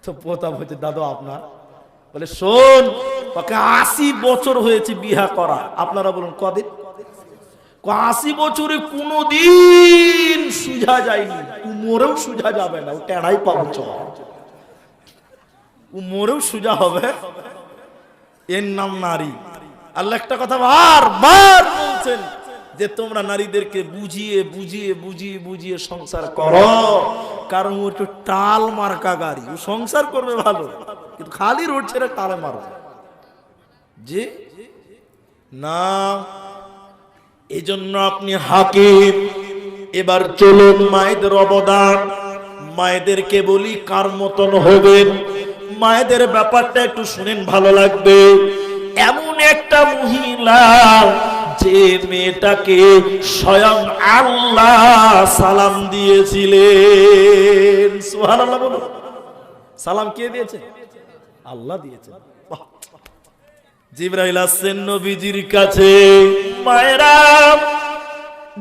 তো পোতা বলছে, দাদু আপনার। বলে শোন, ওকে 80 বছর হয়েছে বিয়া করা, আপনারা বলুন কদিন? 80 বছরে কোনদিন সুজা যায়নি, মরেও সুজা যাবে না, ও টেড়াই পাবো, ও মরেও সুজা হবে, এর নাম নারী। আল্লাহ একটা কথা বারবার বলছেন যে তোমরা নারীদেরকে বুঝিয়ে বুঝিয়ে বুঝিয়ে বুঝিয়ে সংসার করো, কারণ ও একটু টাল মার্কা গাড়ি, ও সংসার করবে ভালো, কিন্তু খালি রোড ছেড়ে টালে মারবে যে না। এই জন্য আপনি হাকিম। এবার চলুন মায়েদের অবদান, মায়েদেরকে বলি কার মতন হবেন। মায়েদের ব্যাপারটা একটু শুনেন, ভালো লাগবে। এমন একটা মহিলা যে মেয়েটাকে স্বয়ং আল্লাহ সালাম দিয়েছিলেন। সুবহানাল্লাহ বলুন। সালাম কে দিয়েছে? আল্লাহ দিয়েছেন। জিবরাইল আসছেন নবীজির কাছে। মায়েরা,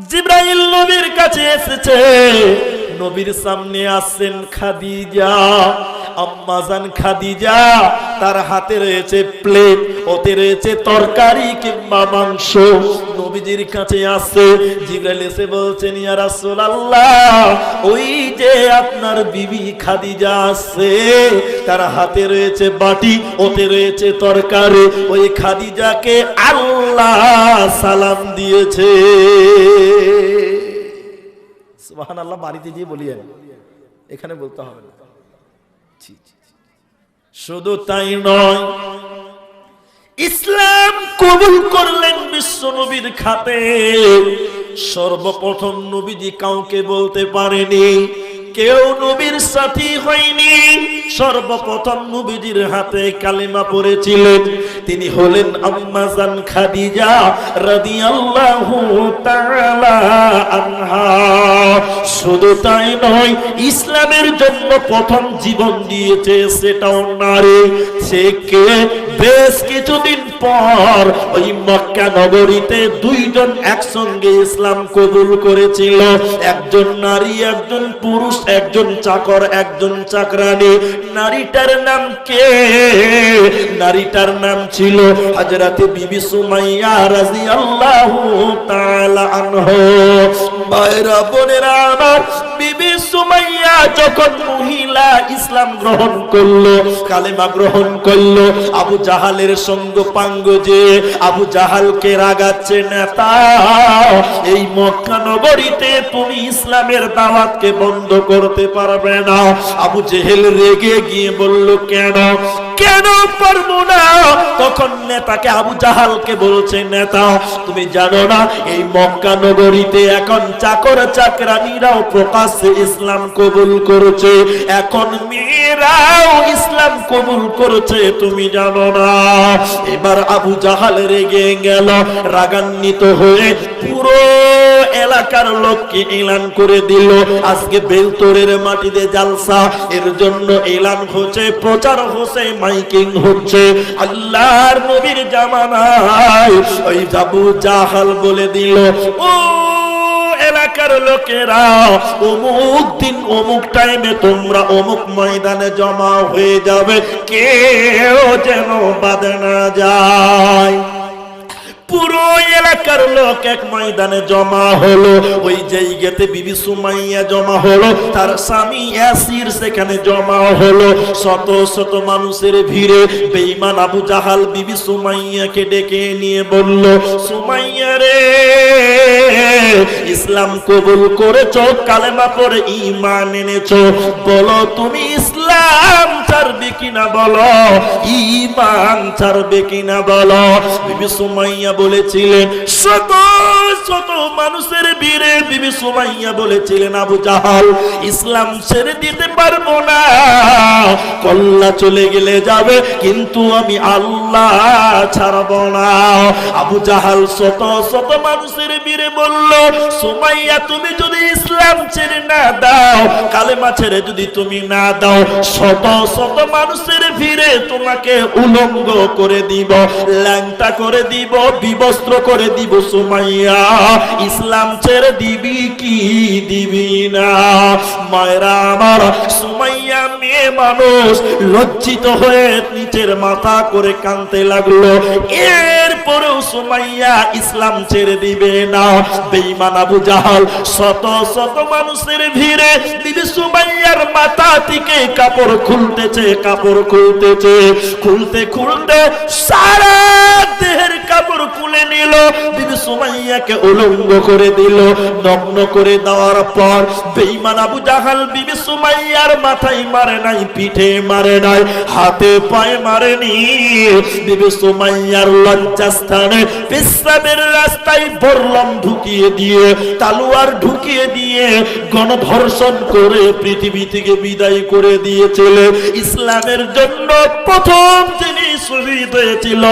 জিবরাইল নবীর কাছে এসেছে, নবীর সামনে আসছেন খাদিজা, আম্মাজান খাদিজা। তার হাতে রয়েছে প্লেট, ওতে রয়েছে তরকারি কিংবা মাংস। নবীজির কাছে আসছে, জিবরাইল এসে বলছেন, ইয়া রাসূলুল্লাহ, ওই যে আপনার বিবি খাদিজা আসছে, তার হাতে রয়েছে বাটি, ওতে রয়েছে তরকারি, ওই খাদিজাকে আল্লাহ সালাম দিয়েছে। সুবহানাল্লাহ। বাড়িতে গিয়ে বলিয়েন, এখানে বলতে হবে না। শুধু তাই নয়, ইসলাম কবুল করলেন বিশ্ব নবীর খাতে। সর্বপ্রথম নবীজি কাউকে বলতে পারেনি, কেউ নবীর সাথী হয়নি। সর্বপ্রথম নবীজির হাতে কালেমা পড়েছিলেন, তিনি হলেন আম্মাজান খাদিজা রাদিয়াল্লাহু তাআলা আনহা। শুধু তাই নয়, ইসলামের জন্য প্রথম জীবন দিয়েছে সেটাও নারী। সে কে? বেশ কিছুদিন পর ওই মক্কা নগরীতে দুইজন একসঙ্গে ইসলাম কবুল করেছিল, একজন নারী একজন পুরুষ, একজন চাকর একজন চাকরানী। নারীটার নাম কে? নারীটার নাম ছিল হযরতে বিবি সুমাইয়া রাদিয়াল্লাহু তাআলা আনহা। ভাইরা বোনেরা আমার, বিবি সুমাইয়া যখন মহিলা ইসলাম গ্রহণ করলো, কালেমা গ্রহণ করলো, আবু জাহালের সঙ্গ পাঙ্গ যে আবু জাহালকে রাগাচ্ছে, নেতা এই মক্কা নগরীতে তুমি ইসলামের দাওয়াতকে বন্ধ করতে পারবে না। আবু জেহেল রেগে গিয়ে বলল, কেন কেন পারবো না? তখন নেতাকে আবু জাহালকে বলছে, নেতা তুমি জানো না এই মক্কা নগরীতে এখন চাকর চাকরানিরাও প্রকাশ্যে ইসলাম কবুল করেছে, এখন মেয়েরাও ইসলাম কবুল করেছে, তুমি জানো না? এবার আবু জাহাল রেগে গেল, রাগান্বিত হয়ে পুরো এলাকার লোককে এলান করে দিল, আজকে বেলতরের মাটিতে জালসা, এর জন্য এলান হচ্ছে, প্রচার হচ্ছে, মাইকিং হচ্ছে। আল্লাহর নবীর জামানায় ওই আবু জাহাল বলে দিল, ও এলাকার লোকেরা অমুক দিন অমুক টাইমে তোমরা অমুক ময়দানে জমা হয়ে যাবে, কেউ যেন বাদ না যায়। পুরো এলাকার লোক এক ময়দানে জমা হলো, ওই জায়গাতে বিবি সুমাইয়া জমা হলো, তার স্বামী ইয়াসির সেখানে জমা হলো। শত শত মানুষের ভিড়ে বেঈমান আবু জাহাল বিবি সুমাইয়াকে ডেকে নিয়ে বলল, সুমাইয়া রে, ইসলাম কবুল করেছো, কালেমা পড়ে ঈমান এনেছো, বলো তুমি ইসলাম ছাড়বে কিনা, বলো ঈমান ছাড়বে কিনা বলো। বিবি সুমাইয়া বলেছিলেন, শত শত মানুষের ভিড়ে বিবি সুমাইয়া বলেছিলেন, আবু জাহাল ইসলাম ছেড়ে দিতে পারবো না, কল্লা চলে গেলে যাবে, কিন্তু আমি আল্লাহ ছাড়বো না। আবু জাহাল শত শত মানুষের ভিড়ে বলল, সুমাইয়া তুমি যদি ইসলাম ছেড়ে না দাও, কালেমা ছেড়ে যদি তুমি না দাও, শত শত মানুষের ভিড়ে তোমাকে উলঙ্গ করে দিব, ল্যাংটা করে দিব, বিবস্ত্র করে দিব। সুমাইয়া ইসলাম ছেড়ে দিবি কি দিবি না? মায়েরা আমার, সুমাইয়া মেয়ে মানুষ লজ্জিত হয়ে নিচের মাথা করে কাঁদতে লাগলো। এরপরেও সুমাইয়া ইসলাম ছেড়ে দিবে না। বেঈমান আবু জাহাল শত শত মানুষের ভিড়ে বিবি সুমাইয়ার মাথা থেকে কাপড় খুলতেছে, কাপড় খুলতেছে, খুলতে খুলতে সারা দেহের কাপড় খুলে নিল, বিবি সুমাইয়াকে উলঙ্গ করে দিল। নগ্ন করে দেওয়ার পর বেঈমান আবু জাহাল বিবি সুমাইয়ার মাথায় মারে নাই, পিঠে মারে নাই, হাতে পায়ে মারেনি, বিবি সুমাইয়ার লজ্জাস্থানে পেশাবের রাস্তায় বরলম ঢুকিয়ে দিয়ে, তালুয়ার ঢুকিয়ে দিয়ে গণধর্ষণ করে পৃথিবী থেকে বিদায় করে দিয়েছিল। ইসলামের জন্য প্রথম যিনি শহীদ হয়েছিল,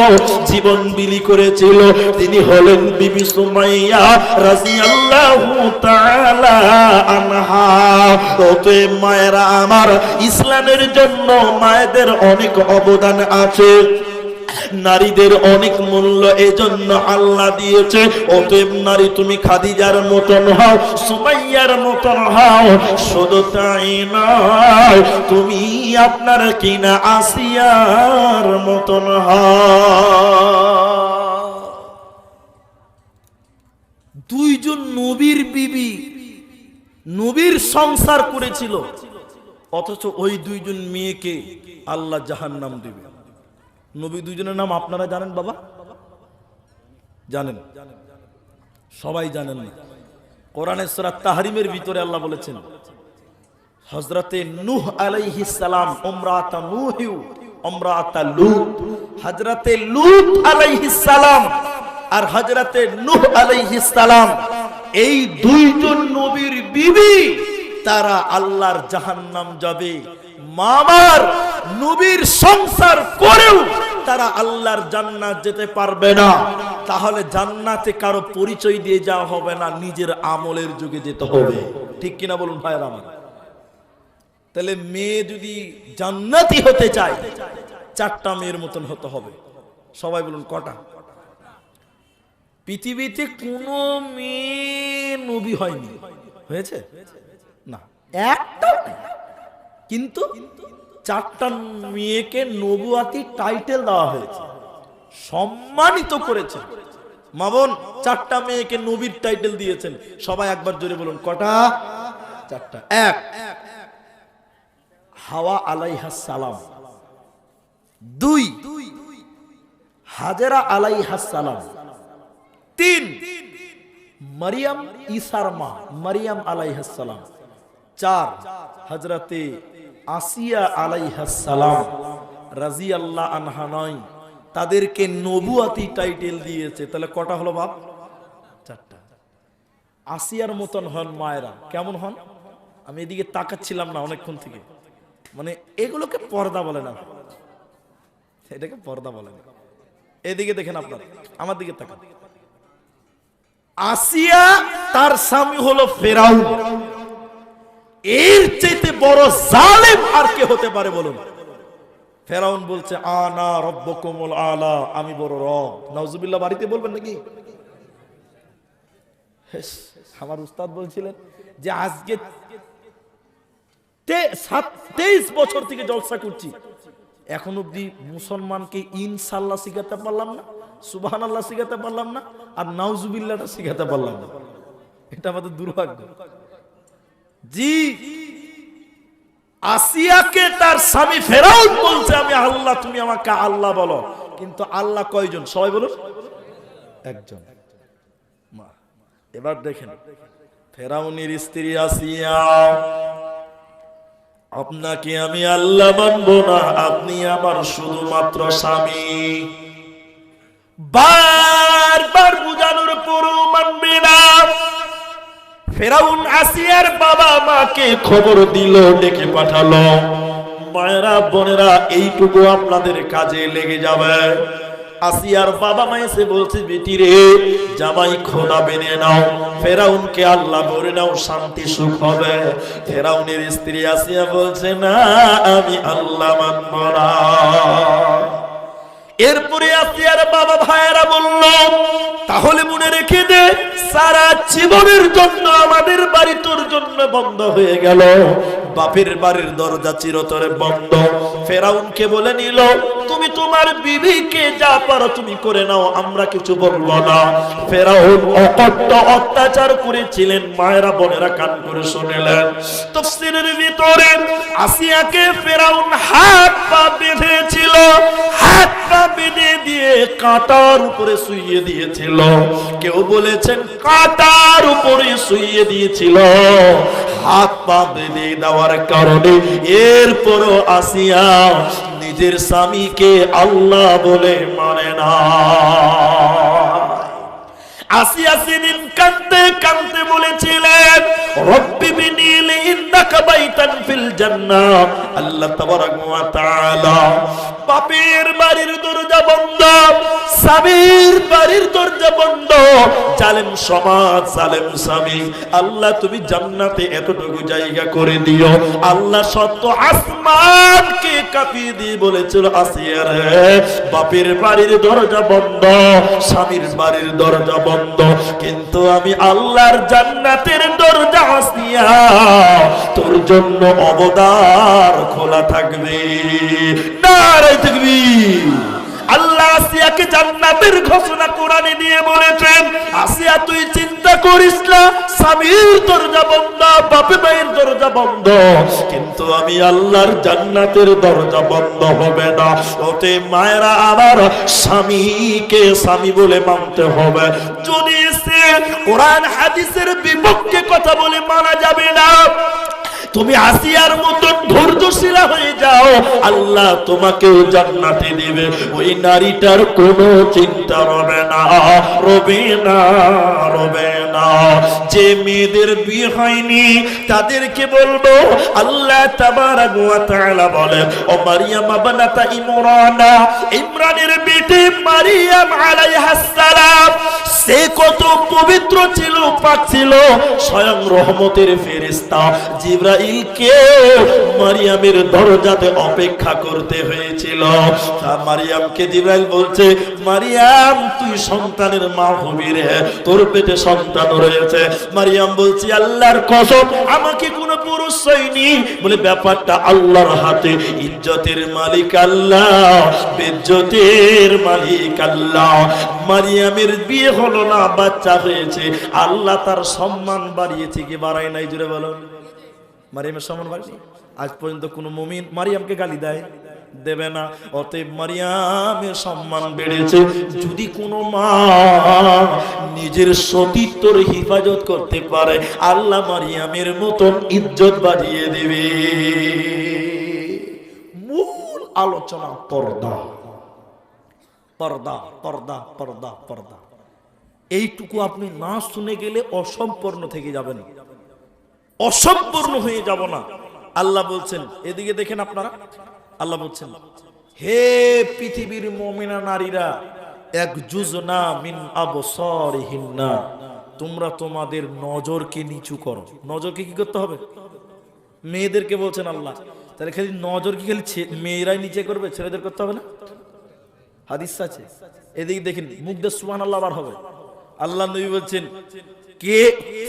জীবন বিলি করেছিল, তিনি হলেন বিবি সুমাইয়া রাদিয়াল্লাহু তাআলা আনহা। অতএব মায়েরা আমার, ইসলামের জন্য মায়েদের অনেক অবদান আছে, নারীদের অনেক মূল্য এজন্য আল্লাহ দিয়েছে। অতএব নারী তুমি খাদিজার মতন হও, সুমাইয়ার মতন হও। শুধু তাই নয়, তুমি আপনার কিনা আসিয়ার মতন হও। দুইজন নবীর বিবি নবীর সংসার করেছিল, অথচ ওই দুইজন মেয়েকে আল্লাহ জাহান্নাম দেবে। নবী দুইজনের নাম আপনারা জানেন বাবা? জানেন? সবাই জানেন না। কোরআনের সূরা তাহরিমের ভিতরে আল্লাহ বলেছেন, হযরতে নূহ আলাইহিস সালাম, উমরাতা নূহ, উমরাতা লূত। হযরতে লূত আলাইহিস সালাম আর হযরতে নূহ আলাইহিস সালাম, এই দুইজন নবীর বিবি, তারা আল্লাহর জাহান্নাম যাবে। মামার নবীর সংসার করেও তারা আল্লাহর জান্নাত যেতে পারবে না। তাহলে জান্নাতে কারো পরিচয় দিয়ে যাওয়া হবে না, নিজের আমলের যুগে যেতে হবে। ঠিক কিনা বলুন ভাইরা আমার? তাহলে মেয়ে যদি জান্নাতি হতে চায়, চারটা মেয়ের মতন হতে হবে। সবাই বলুন কটা? পৃথিবীতে কোনো মেয়ে নবী হয়নি, হয়েছে না, একটাও নেই। কিন্তু চারটা মেয়েকে নবুয়াতি টাইটেল দেওয়া হয়েছে, সম্মানিত করেছে। মা বোন, চারটা মেয়েকে নবীর টাইটেল দিয়েছেন। সবাই একবার জোরে বলুন কটা? চারটা। এক, হাওয়া আলাইহাস সালাম। দুই, হাজেরা আলাইহাস সালাম। তিন, মারিয়াম ঈসার মা মারিয়াম আলাইহাস সালাম। চার, হযরতে আসিয়া আলাইহাস সালাম রাদিয়াল্লাহু আনহা নয়, তাদেরকে নবুয়াতি টাইটেল দিয়েছে। তাহলে কটা হলো বাপ? চারটা। আসিয়ার মতন হন মায়েরা। কেমন হন? আমি এদিকে তাকাচ্ছিলাম না অনেকক্ষণ থেকে, মানে এগুলোকে পর্দা বলে না, এটাকে পর্দা বলে না। এদিকে দেখেন, আপনার আমার দিকে তাকান। আসিয়া তার স্বামী হলো ফেরাউন। এর চাইতে বড় জালেম আর কে হতে পারে বলুন? ফেরাউন বলছে আনা রব্বুকুমুল আলা, আমি বড় রব। নাউজুবিল্লাহ বাড়িতে বলবেন নাকি? আমার উস্তাদ বলছিলেন যে আজকে 23 বছর থেকে জলসা করছি, এখন অব্দি মুসলমানকে ইনশাআল্লাহ শিখাতে পারলাম না, সুবহানাল্লাহ শিখাতে পারলাম না, আর নাউজুবিল্লাহটা শিখাতে পারলাম না। এটা আমাদের দুর্ভাগ্য। জি, আসিয়াকে তার স্বামী ফেরাউন বলছে আমি আল্লাহ, তুমি আমাকে আল্লাহ বলো। কিন্তু আল্লাহ কয়জন? সবাই বলুন, একজন। এবার দেখেন, ফেরাউনের স্ত্রী আসিয়া, আপনাকে আমি আল্লাহ মানবো না, আপনি আমার শুধুমাত্র স্বামী। বারবার বুঝানোর পরও মানবে না। ফেরাউন আসিয়ার বাবা মাকে খবর দিল, ডেকে পাঠালো, মায়েরা বোনেরা এইটুকু আপনাদের কাজে লেগে যাবে। আসিয়ার বাবা মা এসে বলছে, বেটি রে, জামাই খোদা বেনে নাও, ফেরাউনকে আল্লাহ বলে নাও, শান্তি সুখ হবে। ফেরাউনের স্ত্রী আসিয়া বলছে না, আমি আল্লাহ মানব না। এরপরে আসিয়ার বাবা ভাইয়েরা বলল, তাহলে মনে রেখে দে, সারা জীবনের জন্য আমাদের বাড়ি তোর জন্য বন্ধ হয়ে গেল, বাপের বাড়ির দরজা চিরতরে বন্ধ। ফেরাউনকে বলে নিল, তুমি তোমার বিবিকে যা পারো তুমি করে নাও, আমরা কিছু বলবো না। ফেরাউন অকট্ট অত্যাচার করেছিলেন, মায়েরা বোনেরা কান করে শুনলেন। তাফসীরের ভিতরে আসিয়াকে ফেরাউন হাত পা বেঁধেছিল, হাত পা বেঁধে দিয়ে কাঁটার উপরে শুইয়ে দিয়েছিল। কেউ বলেছেন কাঁটার উপরে শুইয়ে দিয়েছিল হাত পা বেঁধে দেওয়ার কারণে। এরপরও আসিয়া নিজের স্বামীকে আল্লাহ বলে মানে না। আসিয়া সেদিন কাঁদতে কাঁদতে বলেছিলেন, রব্বি বিনি লি ইন্নাকা বাইতান ফিল জান্নাহ। আল্লাহ তাবারাক ওয়া তাআলা বাপের বাড়ির দরজা বন্ধ, স্বামীর বাড়ির দরজা বন্ধ, জালেম সমাজ, জালেম স্বামী, আল্লাহ তুমি জান্নাতে এতটুকু জায়গা করে দিও। আল্লাহ সত্য আসমানকে কাঁপিয়ে দিয়ে বলেছিল, আসিয়া রে, বাপের বাড়ির দরজা বন্ধ, স্বামীর বাড়ির দরজা বন্ধ, কিন্তু আমি আল্লাহর জান্নাতের দরজা আসিয়া তোর জন্য অবদার খোলা থাকবে। নারে তাকবীর। আল্লাহ আসিয়াকে জান্নাতের ঘোষণা কোরআনে দিয়ে বলেছেন, আসিয়া তুই চিন্তা করিস না, স্বামীর দরজা বন্ধ, বাপে মায়ের দরজা বন্ধ, কিন্তু আমি আল্লাহর জান্নাতের দরজা বন্ধ হবে না। ওতে মায়েরা আমার স্বামীকে স্বামী বলে মানতে হবে। যদি সে কোরআন হাদিসের বিপক্ষে কথা বলে মানা যাবে না। তুমি আসিয়ার মতন ধৈর্যশীলা হয়ে যাও, আল্লাহ তোমাকেও জান্নাতে দেবে। ওই নারীটার কোনো চিন্তা রবে না, রবে না, রবে না। যে মেয়েদের বিয়ে হয়নি তাদেরকে বলবো, আল্লাহ তাবারাক ওয়া তাআলা বলেন, ও মারিয়াম বানাতা ইমরান, ইমরানের বেটি মারিয়াম আলাইহাস সালাম, সে কত পবিত্র ছিল, পাক ছিল, স্বয়ং রহমতের ফেরেশতা জিবরাইলকে মারিয়ামের দরজাতে অপেক্ষা করতে হয়েছিল। মারিয়ামকে জিবরাইল বলছে, মারিয়াম তুই সন্তানের মা হবি রে, তোর পেটে সন্তান রয়েছে। মারিয়াম বলছে, আল্লাহর কসম আমাকে কোনো পুরুষ হয়নি। বলে ব্যাপারটা আল্লাহর হাতে, ইজ্জতের মালিক আল্লাহ, বেজ্জতের মালিক আল্লাহ। মারিয়ামের বিয়ে হলো না, বাচ্চা হয়েছে, আল্লাহ তার সম্মান বাড়িয়েছে কি বাড়ায় নাই? জুড়ে বলো। মারিয়ামের সম্মান বাড়েনি? আজ পর্যন্ত কোনো মুমিন মারিয়ামকে গালি দেয়? দেবে না। অতএব মারিয়ামের সম্মান বেড়েছে। যদি কোনো মা নিজের সতীত্বর হেফাজত করতে পারে, আল্লাহ মারিয়ামের মতন ইজ্জত বাড়িয়ে দেবে। মূল আলোচনা পর্দা, পর্দা, পর্দা, পর্দা, পর্দা। এইটুকু আপনি না শুনে গেলে অসম্পূর্ণ থেকে যাবেন, অসম্পূর্ণ হয়ে যাব না। আল্লাহ বলছেন, এদিকে দেখেন আপনারা, আল্লাহ বলছেন, হে পৃথিবীর মুমিনা নারীরা, একজুজনা মিন আবসারিহিন্না, তোমরা তোমাদের নজরকে নিচু করো। নজরকে কি করতে হবে? মেয়েদেরকে বলছেন আল্লাহ। তাহলে খালি নজর কি খালি মেয়েরাই নিচে করবে, ছেলেদের করতে হবে না? হাদিস আছে। এদিকে দেখেন, মুখ দিয়ে সুবহানাল্লাহ বার হবে। আল্লাহ নবী বলছেন, কে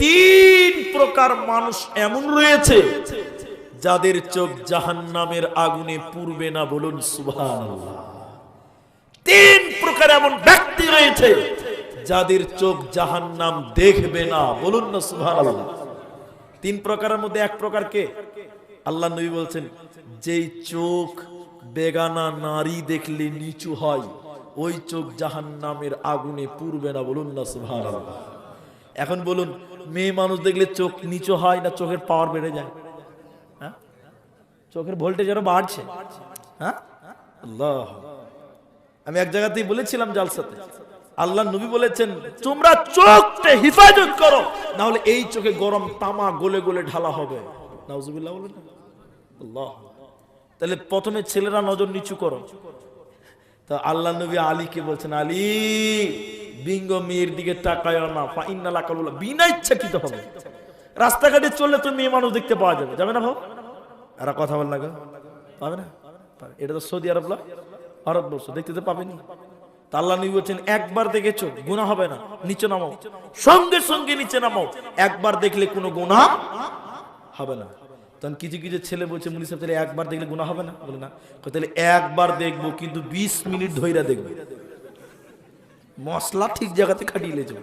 তিন প্রকার মানুষ এমন রয়েছে যাদের চোখ জাহান্নামের আগুনে পুড়বে না, বলুন সুবহানাল্লাহ। তিন প্রকার এমন ব্যক্তি রয়েছে যাদের চোখ জাহান্নাম দেখবে না, বলুন না সুবহানাল্লাহ। তিন প্রকারের মধ্যে এক প্রকার কে? আল্লাহ নবী বলছেন, যেই চোখ বেগানা নারী দেখলে নিচু হয়, ওই চোখ জাহান্নামের আগুনে পুড়বে না, বলুন না সুবহানাল্লাহ। এখন বলুন, মেয়ে মানুষ দেখলে চোখ নিচু হয় না চোখের পাওয়ার বেড়ে যায়? হ্যাঁ, চোখের ভোল্টেজ আরো বাড়ছে। হ্যাঁ, আল্লাহ। আমি এক জায়গাতেই বলেছিলাম জালসাতে, আল্লাহ নবী বলেছেন, তোমরা চোখকে হেফাজত করো, না হলে এই চোখে গরম তামা গলে গলে ঢালা হবে। নাউজুবিল্লাহ বলেন আল্লাহ। তাহলে প্রথমে ছেলেরা নজর নিচু করো। তা আল্লাহ নবী আলীকে বলছেন, আলী বিঙ্গ মেয়ের দিকে তাকায় না, ফা ইন্না লাকালুল্লাহ, বিনা ইচ্ছাকৃত হবে। রাস্তাঘাটে চললে তো মেয়ে মানুষ দেখতে পাওয়া যাবে, যাবে না ভাব? এরা কথা বল না, পাবে না? এটা তো সৌদি আরব, ভারতবর্ষ, দেখতে তো পাবেনি। তা আল্লাহ নবী বলছেন, একবার দেখেছো গুনাহ হবে না, নিচে নামাও, সঙ্গে সঙ্গে নিচে নামাও। একবার দেখলে কোনো গুনাহ হবে না। তখন কিছু কিছু ছেলে বলছে, মুনি সাহেব তাহলে একবার দেখলে গুনাহ হবে না? বলে না। তাহলে একবার দেখবো, কিন্তু 20 মিনিট ধইরা দেখবো, মশলা ঠিক জায়গাতে খাটিয়ে লেছো।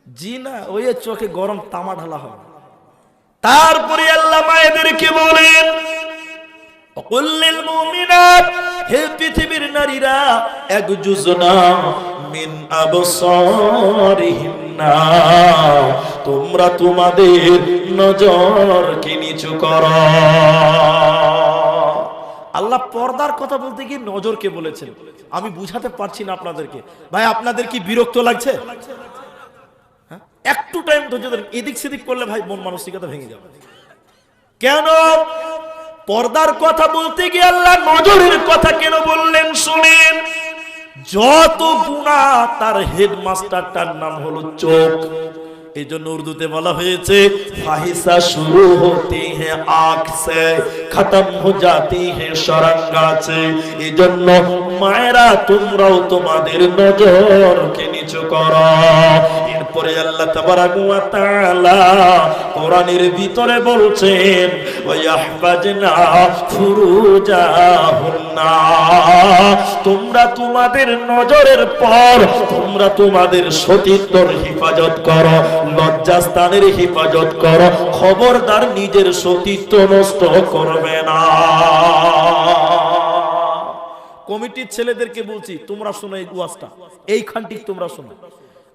জি না, ওই চোখে গরম তামা ঢালা হবে। তারপরে আল্লাহ মায়েদেরকে বলেন, কুল্লিল মুমিনাত, হে পৃথিবীর নারীরা, একজুজনা মিন আবসারিহিন্না, তোমরা তোমাদের নজরকে নিচু করো। আল্লাহ পর্দার কথা বলতে গিয়ে নজরকে বলেছেন। আমি বুঝাতে পারছি না আপনাদেরকে। ভাই, আপনাদের কি বিরক্ত লাগছে? হ্যাঁ, একটু টাইম ধৈর্য ধরেন। এদিক সেদিক করলে ভাই মন মানসিকতা ভেঙে যাবে। কেন পর্দার কথা বলতে গিয়ে আল্লাহ নজরের কথা কেন বললেন শুনেন। যত গুনাহ তার হেডমাস্টারটার নাম হলো চোখ। এই জন্য উর্দুতে বলা হয়েছে, ফাহিসা শুরু হতে হ্যাঁ আঁখ সে, খতম হো জাতি হ্যাঁ শরঙ্গা সে। এই জন্য মায়েরা, তোমরাও তোমাদের নজরকে নিচু করো। এরপরে আল্লাহ তাবারাক ওয়া তাআলা কোরআনের ভিতরে বলছেন, ওয়াহফাজনা ফুরুজাহুন্না, তোমরা তোমাদের নজরের পর তোমরা তোমাদের সতীত্বর হেফাজত করো, লজ্জাস্থানের হেফাজত করো। খবরদার নিজের সতীত্ব নষ্ট করবে না। কমিটির ছেলেদেরকে বলছি, তোমরা শোনো এই ওয়াজটা, এইখানটি তোমরা শোনো।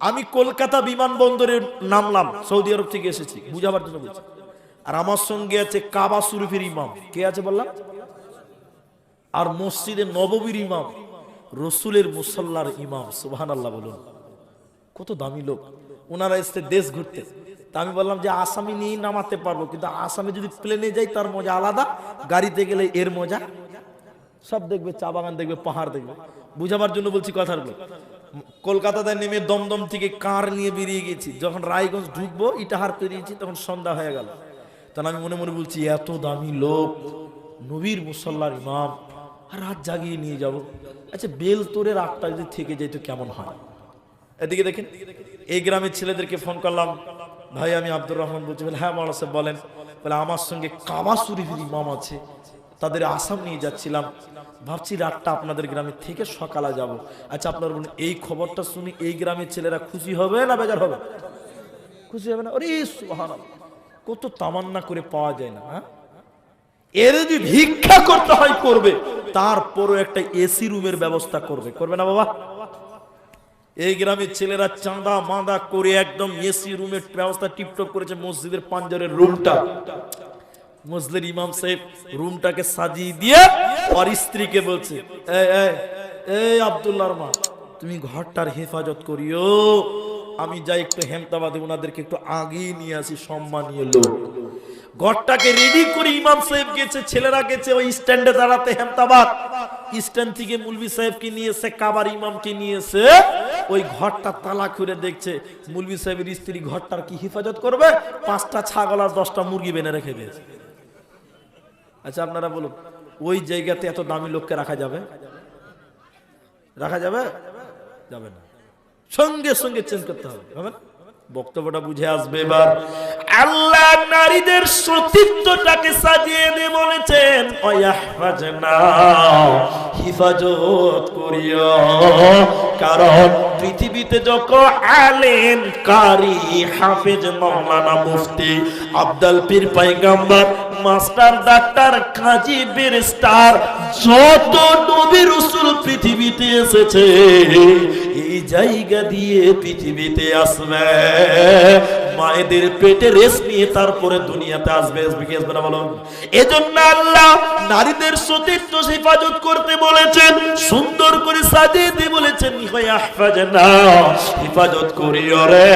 আমি কলকাতা বিমানবন্দরে নামলাম, সৌদি আরব থেকে এসেছি, বুঝাবার জন্য বলছি। আর আমার সঙ্গে আছে কাবা শরীফের ইমাম, কে আছে বললাম, আর মসজিদে নববীর ইমাম, রসুলের মুসাল্লার ইমাম। সুবহানাল্লাহ বলুন, কত দামি লোক। ওনারা এসে দেশ ঘুরতে। তা আমি বললাম যে আসামি নিয়ে নামাতে পারবো, কিন্তু আসামে যদি প্লেনে যাই তার মজা আলাদা, গাড়িতে গেলে এর মজা। সব দেখবে, চা বাগান দেখবে, পাহাড় দেখবে। বুঝাবার জন্য বলছি কথাগুলো। কলকাতাতে নেমে দমদম থেকে কার নিয়ে বেরিয়ে গেছি, যখন রায়গঞ্জ ঢুকবো ইটাহার পেরিয়েছি, তখন সন্ধ্যা হয়ে গেল। তখন আমি মনে মনে বলছি, এত দামি লোক, নবীর মুসাল্লার ইমাম, আর রাত জাগিয়ে নিয়ে যাব। আচ্ছা, বেলতোরের রাতটা যদি থেকে যায় তো কেমন হয়? এদিকে দেখেন, এই গ্রামের ছেলেদেরকে ফোন করলাম, ভাই আমি আব্দুর রহমান বলছি। বলে, হ্যাঁ মাওলানা সাহেব বলেন। বলে, আমার সঙ্গে কাবা শরীফের ইমাম আছে, তাদের আসাম নিয়ে যাচ্ছিলাম, ভাবছি রাতটা আপনাদের গ্রামে থেকে সকালে যাব। আচ্ছা, আপনার বলুন, এই খবরটা শুনি এই গ্রামের ছেলেরা খুশি হবে না বেজার হবে? খুশি হবে না? আরে সুবহানাল্লাহ, কত তামান্না করে পাওয়া যায় না। এর যদি ভিক্ষা করতে হয় করবে, তারপরও একটা এসি রুমের ব্যবস্থা করবে, করবে না বাবা? এই গ্রামের ছেলেরা চাঁদা মাদা করে একদম এসি রুমের ব্যবস্থা টিপটপ করেছে। মসজিদের পাঞ্জারের রুমটা, মসজিদের ইমাম সাহেব রুমটাকে সাজিয়ে দিয়ে আর স্ত্রীকে বলছে, এই আব্দুল্লাহর মা, তুমি ঘরটার হেফাজত করিও, আমি যাই একটু হেমতাবাদে ওনাদেরকে একটু আগিয়ে নিয়ে আসি, সম্মানীয় লোক। ঘরটাকে রেডি করে ইমাম সাহেব গেছে, ছেলেরা গেছে ওই স্ট্যান্ডে দাঁড়াতে হেমতাবাদ। স্ট্যান্ড থেকে মুলবি সাহেবকে নিয়েছে, কাবার ইমামকে নিয়েছে, ওই ঘরটা তালা খুলে দেখছে মুলবি সাহেবের স্ত্রী ঘরটার কি হেফাজত করবে, 5টা ছাগল আর 10টা মুরগি বেনে রেখে দিয়েছে। আচ্ছা আপনারা বলুন, ওই জায়গাতে এত দামি লোককে রাখা যাবে? রাখা যাবে? যাবে না, সঙ্গে সঙ্গে চেঞ্জ করতে হবে, হবে না? বক্তব্যটা বুঝে আসবে এবার। আল্লাহ নারীদের সতীত্বটাকে সাজিয়ে দিয়ে বলেছেন, ওয়াহফাজনা, হিফাজত করিও। কারণ পৃথিবীতে যত আলেম, কারি, হাফেজ, মাওলানা, মুফতি, আব্দুল পীর, পয়গম্বর, মাস্টার, ডাক্তার, কাজী, ব্যারিস্টার, যত নবী রাসূল পৃথিবীতে এসেছে, এই জায়গা দিয়ে পৃথিবীতে আসবে, মায়েদের পেটে রেস্ট নিয়ে তারপরে দুনিয়াতে আসবে। আসবে কি আসবে না বলুন? এজন্য আল্লাহ নারীদের সতীত্ব হেফাজত করতে বলেছেন, সুন্দর করে সাজিয়ে দিয়ে বলেছেন, ইহফাজনা, হেফাজত করিও রে।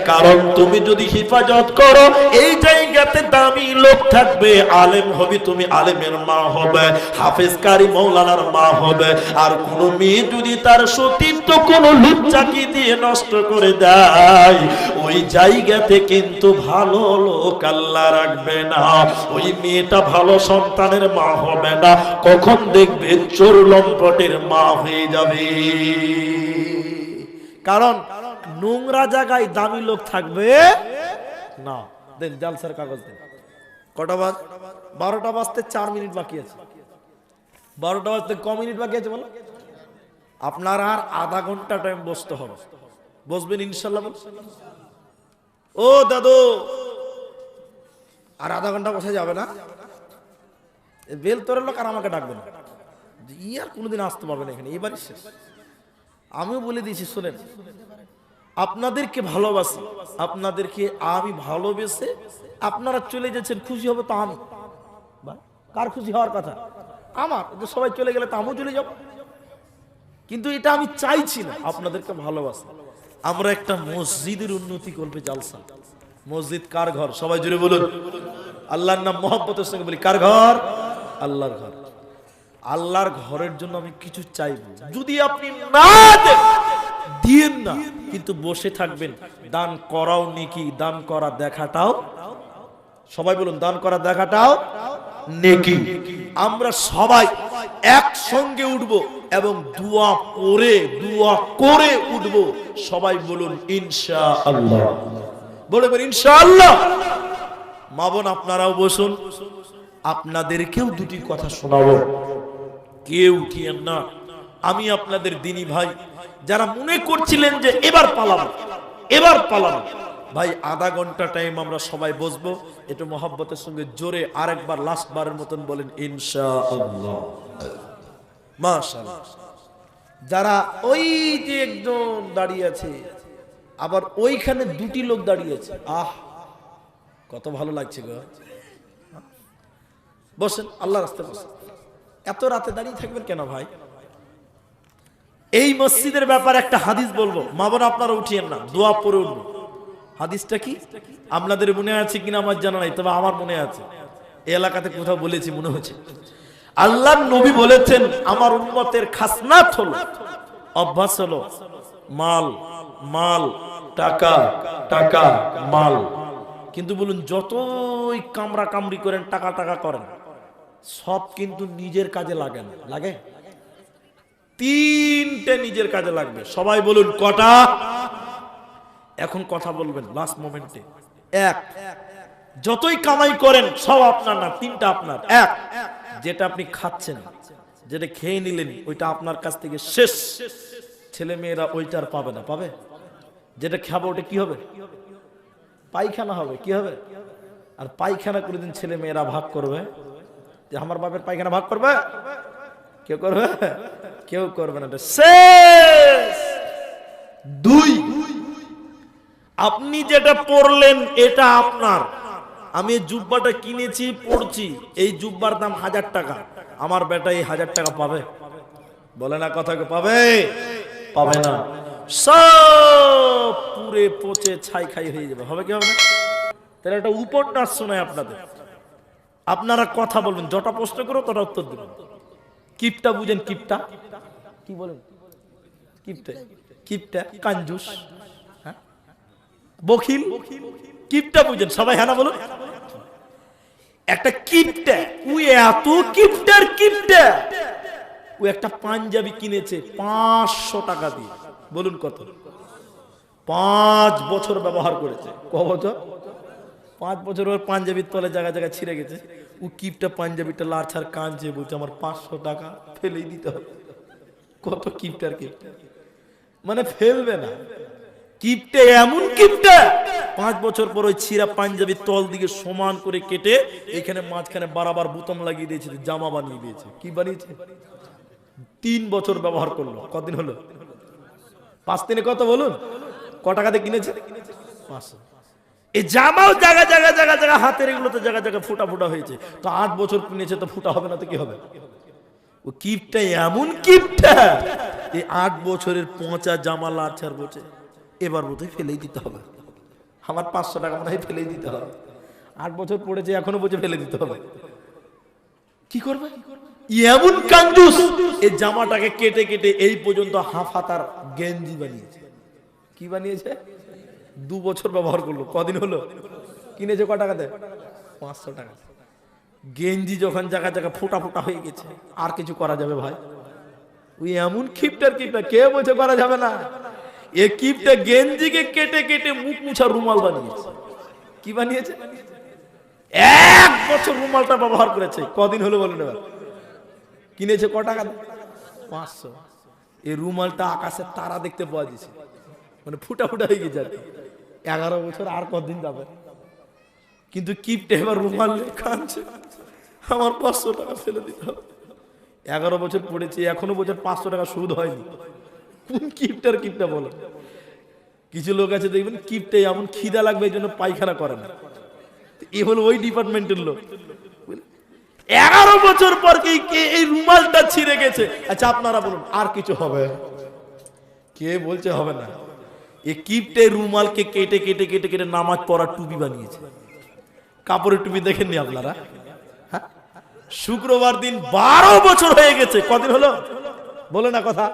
কারণ তুমি যদি হেফাজত করো, এই জায়গাতে দামি লোক থাকবে, আলেম হবে, তুমি আলেমের মা হবে, হাফেজ, কারি, মাওলানার মা হবে। আর কোন মেয়ে যদি তার সতীত্ব কোন লুচ্চাকি দিয়ে নষ্ট করে দেয়, ওই জায়গাতে কিন্তু ভালো লোক আল্লাহ রাখবে না, ওই মেয়েটা ভালো সন্তানের মা হবে না, কখন দেখবে চোর লম্পটের মা হয়ে যাবে। কারণ নোংরা জায়গায় দামি লোক থাকবে না। দেন জালসার কাগজ দেন। কটা বাজ? 12টা বাজতে 4 মিনিট বাকি আছে। 12টা বাজতে ক মিনিট বাকি আছে বলো? আপনার আর আধা ঘন্টা টাইম বসতে হবে। বসবেন ইনশাল্লাহ? ও দাদু, আর আধা ঘন্টা বসে যাবে না? বেল তোরের লোক আর আমাকে ডাকবে না, ই আর কোনোদিন আসতে পারবে না এখানে, এবারই শেষ। আমিও বলে দিয়েছি, শোনেন, আপনাদেরকে ভালোবাসি, আপনাদেরকে আমি ভালোবেসে আপনারা চলে যাচ্ছেন, খুশি হবে তো আমি। কার খুশি হওয়ার কথা? আমার। সবাই চলে গেলে তো আমিও চলে যাব, কিন্তু এটা আমি চাইছি না, আপনাদেরকে ভালোবাসি। আমরা একটা মসজিদের উন্নতি করবে, জালসা। মসজিদ কার ঘর? সবাই জুড়ে বলুন। আল্লাহর নাম মহব্বতের সঙ্গে বলি, কার ঘর? আল্লাহর ঘর। আল্লাহর ঘরের জন্য আমি কিছু চাইব, যদি আপনি না দেন, দিয়েন না, কিন্তু বসে থাকবেন, দান করাও নেকি, দান করা দেখাটাও, সবাই বলুন, দান করা দেখাটাও নেকি। আমরা সবাই একসঙ্গে উঠব এবং দোয়া করে উঠব। সবাই বলুন ইনশাআল্লাহ। বলবেন ইনশাআল্লাহ। মা বোন আপনারাও বসুন, আপনাদেরকেও দুটি কথা শোনাবো, কেউ উঠিয়েন না। আমি আপনাদের দিনী ভাই, যারা মনে করছিলেন যে এবার পালাবো, ভাই আধা ঘন্টা টাইম আমরা সবাই বসবো, একটু মহব্বতের সঙ্গে জোরে আরেকবার লাস্ট বারের মতন বলেন ইনশাআল্লাহ। মাশাআল্লাহ। যারা ওই যে একজন দাঁড়িয়ে আছে, আবার ওইখানে দুটি লোক দাঁড়িয়ে আছে, আহ কত ভালো লাগছে গো। বসেন, আল্লাহর রাস্তায় বসেন। এত রাতে দাঁড়িয়ে থাকবেন কেন ভাই? এই মসজিদের ব্যাপারে একটা হাদিস বলবো, মা বোন আপনারা উঠিয়েন না, দোয়া পড়ে উঠবো। হাদিসটা কি আপনাদের মনে আছে কিনা আমার জানা নাই, তবে আমার মনে আছে, এই এলাকাতে কোথাও বলেছি মনে হচ্ছে। আল্লাহর নবী বলেছেন, আমার উম্মতের খাসনাত হলো, অভ্যাস হলো মাল মাল, টাকা টাকা, মাল। কিন্তু বলুন, যতই কামড়া কামড়ি করেন, টাকা টাকা করেন, সব কিন্তু নিজের কাজে লাগে না। লাগে? 3টে নিজের কাজে লাগবে। সবাই বলুন কটা? এখন কথা বলবেন লাস্ট মোমেন্টে। 1, যতই কামাই করেন সব আপনার না, 3টা আপনার। 1, যেটা আপনি খাচ্ছেন, যেটা খেয়ে নিলেন, ওইটা আপনার কাছ থেকে শেষ, ছেলে মেয়েরা ওইটার পাবে না। পাবে? যেটা খাবো ওটা কি হবে? পায়খানা হবে। কি হবে? আর পায়খানা কোনোদিন ছেলে মেয়েরা ভাগ করবে যে আমার বাপের পায়খানা ভাগ করবে? কেউ করবে? কেউ করবে না। শেষ। দুই, আপনি যেটা পড়লেন এটা আপনার। আমি এই জুব্বাটা কিনেছি, পড়ছি, এই জুব্বার দাম 1000 টাকা। আমার বেটা এই 1000 টাকা পাবে? বলে না কথাকে, পাবে? পাবে না। সব পুরে পচে ছাই খাই হয়ে যাবে। হবে কি হবে না? তাহলে একটা উপন্যাস শোনায় আপনাদের, আপনারা কথা বলবেন, যটা প্রশ্ন করো তটা উত্তর দেবেন। কিপটা বুঝেন? কিপটা কি বলেন? কিপটা, কিপটা কাঞ্জুস, বখিল। কিপটা বুঝেন? সবাই হ্যাঁ না বলুন। একটা কিপটা, ও এত কিপটার কিপটা, ও একটা পাঞ্জাবি কিনেছে 500 টাকা দিয়ে। বলুন কত? 5 বছর ব্যবহার করেছে। ক বছর? 5 বছর। ওর পাঞ্জাবির তলে জায়গা জায়গা ছিঁড়ে গেছে। ও কিপটা পাঞ্জাবিটা লাড়ছাড় কাঁদছে, বলছে আমার 500 টাকা ফেলেই দিতে হবে। কত কিপটার কিপটা, মানে ফেলবে না। কিপটে এমন কিপটা, 5 বছর পর ওই ছিঁড়া পাঞ্জাবির তল দিকে সমান করে কেটে এখানে মাঝখানে বারবার বোতাম লাগিয়ে দিয়েছে, জামা বানিয়ে দিয়েছে। কি বানিয়েছে? 3 বছর ব্যবহার করলো। কদিন হলো? 5 দিনে কত বলুন? ক টাকাতে কিনেছে? 500। এই জামাও জায়গা জায়গা জায়গা জায়গা, হাতের এগুলোতে জায়গা জায়গা ফুটা ফুটা হয়েছে। তো 8 বছর কিনেছে, তো ফুটা হবে না তো কি হবে? ও কিপটা এমন কিপটা, এই 8 বছরের পচা জামা লাড়ছাড় বলছে এবার বোধহয় ফেলেই দিতে হবে। আমার 500 টাকা মনে হয় ফেলেই দিতে হবে। 8 বছর পড়েছে, এখনো বলছে ফেলে দিতে হবে। কি করবে? এমন কাঞ্জুস, এই জামাটাকে কেটে কেটে এই পর্যন্ত হাফ হাতার গেঞ্জি বানিয়েছে। কি বানিয়েছে? 2 বছর ব্যবহার করলো। কদিন হলো? কিনেছে ক টাকাতে? 500 টাকা। গেঞ্জি যখন জায়গা জায়গা ফুটা ফুটা হয়ে গেছে, আর কিছু করা যাবে ভাই? ওই এমন কিপটার কিপটা, কে বলছে করা যাবে না? এ কিপটা গেঞ্জিকে কেটে কেটে মুখ মুছার রুমাল বানিয়েছে। কি বানিয়েছে? 1 বছর রুমালটা ব্যবহার করেছে। কদিন হলো বলুন এবার? কিনেছে ক টাকা? 500। এই রুমালটা আকাশের তারা দেখতে পাওয়া যাচ্ছে, মানে ফুটা ফুটা হয়ে গেছে। 11 বছর আর কদিন যাবে? কিন্তু কিপটা এবার রুমাল কাঁদছে, আমার 500 টাকা ফেলে দিতে হবে। 11 বছর পড়েছে, এখনো বছর 500 টাকা সুদ হয়নি। কোন কিপটার কিপটা বলো? কিছু লোক আছে দেখবেন, কিপটে এমন খিদা লাগবে এই জন্য পায়খানা করে না। এ হলো ওই ডিপার্টমেন্টের লোক। 11 বছর পর এই রুমালটা ছিঁড়ে গেছে। আচ্ছা আপনারা বলুন আর কিছু হবে? কে বলছে হবে না? এই কিপটে রুমালকে কেটে কেটে কেটে কেটে নামাজ পড়ার টুপি বানিয়েছে। কাপড়ের টুপি দেখেননি আপনারা? হ্যাঁ, শুক্রবার দিন 12 বছর হয়ে গেছে। কদিন হলো বলে না কথা?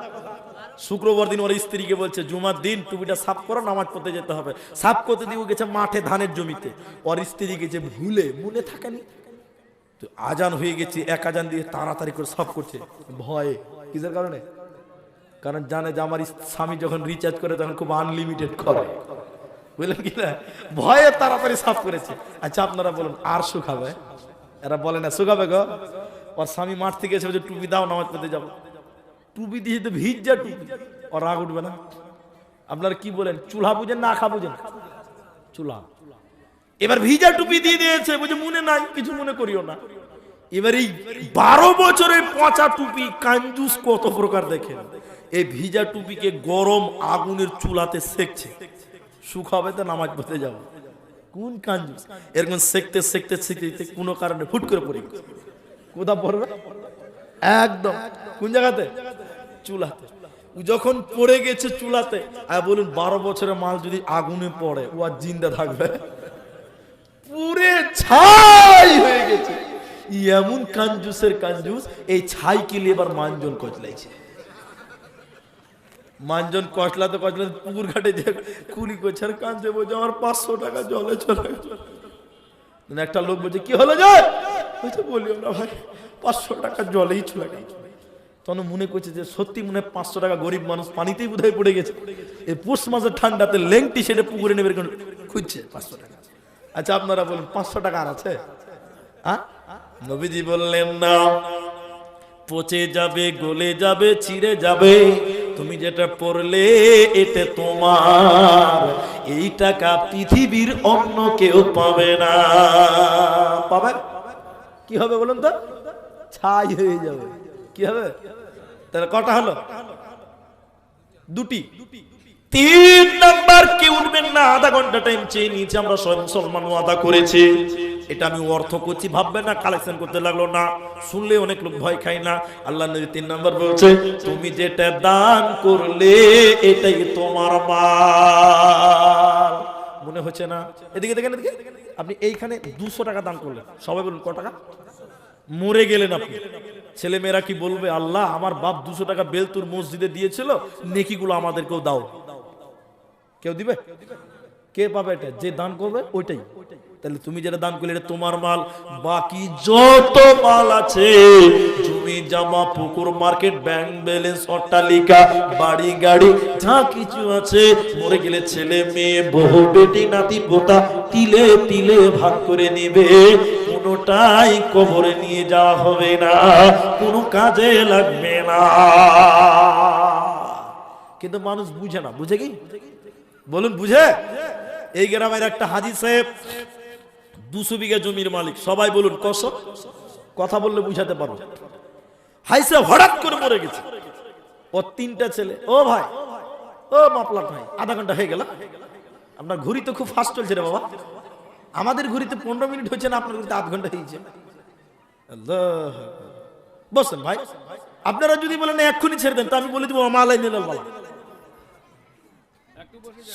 শুক্রবার দিন ওর স্ত্রীকে বলছে জুমার দিন টুপিটা সাফ করো, নামাজ পড়তে যেতে হবে। সাফ করতে দিয়ে গেছে মাঠে ধানের জমিতে। ওর স্ত্রী গেছে ভুলে, মনে থাকেনি তো, আজান হয়ে গেছে, 1 আজান দিয়ে তাড়াতাড়ি করে সাফ করছে ভয়ে। কিসের কারণে? কারণ জানে যে আমার স্বামী যখন রিচার্জ করে তখন খুব আনলিমিটেড করে, বুঝলেন কি না? ভয়ে তাড়াতাড়ি সাফ করেছে। আচ্ছা আপনারা বলুন আর শুকাবে? এরা বলে না শুকাবে গো। ওর স্বামী মাঠ থেকে এসে বলছে টুপি দাও, নামাজ পড়তে যাবো। টুপি দিয়ে তো ভিজা টুপি, ওর রাগ উঠবে না? আপনারা কি বলেন? চুলা বুঝেন না আখা বুঝেন? চুলা। এবার ভিজা টুপি দিয়ে দিয়েছে, বুঝে মনে নাই, কিছু মনে করিও না। এবার এই 12 বছরের পচা টুপি কাঞ্জুস কত প্রকার দেখেন। এই ভিজা টুপিকে গরম আগুনের চুলাতে সেকছে, শুকাবে তো নামাজ পড়তে যাবো। কোন কাঞ্জুস এরকম সেকতে সেকতে সেকতে কোনো কারণে হুট করে পড়ে গেছে। কোথা পড়বে? একদম কোন জায়গাতে? চুলাতে। যখন পড়ে গেছে চুলাতে, আর বলুন 12 বছরের মাল যদি আগুনে পড়ে ও আর জিন্দা থাকবে? পুরে ছাই হয়ে গেছে। এমন কাঞ্জুসের কাঞ্জুস, এই ছাই কিলে এবার মানজন কচলাইছে। মানজন কচলাতে কচলাতে পুকুর ঘাটে যে কুলি করছে আর কাঁদছে, বলছে আমার 500 টাকা জলে চলে গেল। একটা লোক বলছে কি হলো যায়? বলছে বলিও না ভাই, 500 টাকা জলেই চলে গেল। তখন মনে করছে যে সত্যি মনে হয় 500 টাকা গরিব মানুষ পানিতেই বোধহয় পড়ে গেছে। এই পৌষ মাসের ঠান্ডাতে লেংটি সেটা পুকুরে নেবে খুঁজছে 500 টাকা। আচ্ছা আপনারা বলুন 500 টাকা আর আছে? নবীজি বললেন না, পচে যাবে, গলে যাবে, ছিঁড়ে যাবে। তুমি যেটা পড়লে এটা তোমার, এই টাকা পৃথিবীর অন্য কেউ পাবে না। পাবে কি হবে বলুন তো? ছাই হয়ে যাবে। কি হবে? তাহলে কটা হলো? দুটি। 3 নাম্বার, কি উঠবেন না, আধা ঘন্টা টাইম চেয়ে নিয়েছে, আমরা সবাই মুসলমান আদা করেছি। এটা আমি অর্থ করছি ভাববে না, কালেকশন করতে লাগলো না, শুনলে অনেক লোক ভয় খায় না। আল্লাহ নবী 3 নাম্বার বলছে, তুমি যেটা দান করলে এটাই তোমার মাল। মনে হচ্ছে না? এদিকে দেখেন, এদিকে আপনি এইখানে 200 টাকা দান করলেন, সবাই বলুন কত টাকা? মরে গেলেন আপনি। ছেলে মেয়েরা কি বলবে? আল্লাহ, আমার বাপ 200 টাকা বেলতুর মসজিদে দিয়েছিল, নেকিগুলো আমাদেরকেও দাও। কেউ দিবে? কে পাবে? এটা যে দান করবে ওইটাই। তাহলে তুমি যেটা দান করলে এটা তোমার মাল। বাকি যত মাল আছে, জমি জামা পুকুর মার্কেট ব্যাংক ব্যালেন্স অট্টালিকা বাড়ি গাড়ি যা কিছু আছে, মরে গেলে ছেলে মেয়ে বহু বেটি নাতি পোতা তিলে তিলে ভাগ করে নিবে, কোনোটাই কবরে নিয়ে যাওয়া হবে না, কোনো কাজে লাগবে না। কিন্তু মানুষ বুঝে না। বুঝে কি বলুন? বুঝে? এই গ্রামের একটা হাজী সাহেব 200 বিঘা জমির মালিক। সবাই বলুন কসম, কথা বললে বুঝাতে পারবো। হাই সাহেব হঠাৎ করে মরে গেছে, ওর 3টা ছেলে। ও ভাই, ও মাপলাট ভাই, আধা ঘন্টা হয়ে গেল। আপনার ঘড়ি তো খুব ফাস্ট চলছে রে বাবা। আমাদের ঘড়িতে 15 মিনিট হয়েছে না, আপনার ঘড়িতে আধ ঘন্টা হয়েছে। বসেন ভাই, আপনারা যদি বলেন এক্ষুনি ছেড়ে দেন, তা আমি বলে দিব মালাই নিলাল বালা।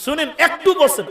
শুনেন, একটু বসেন।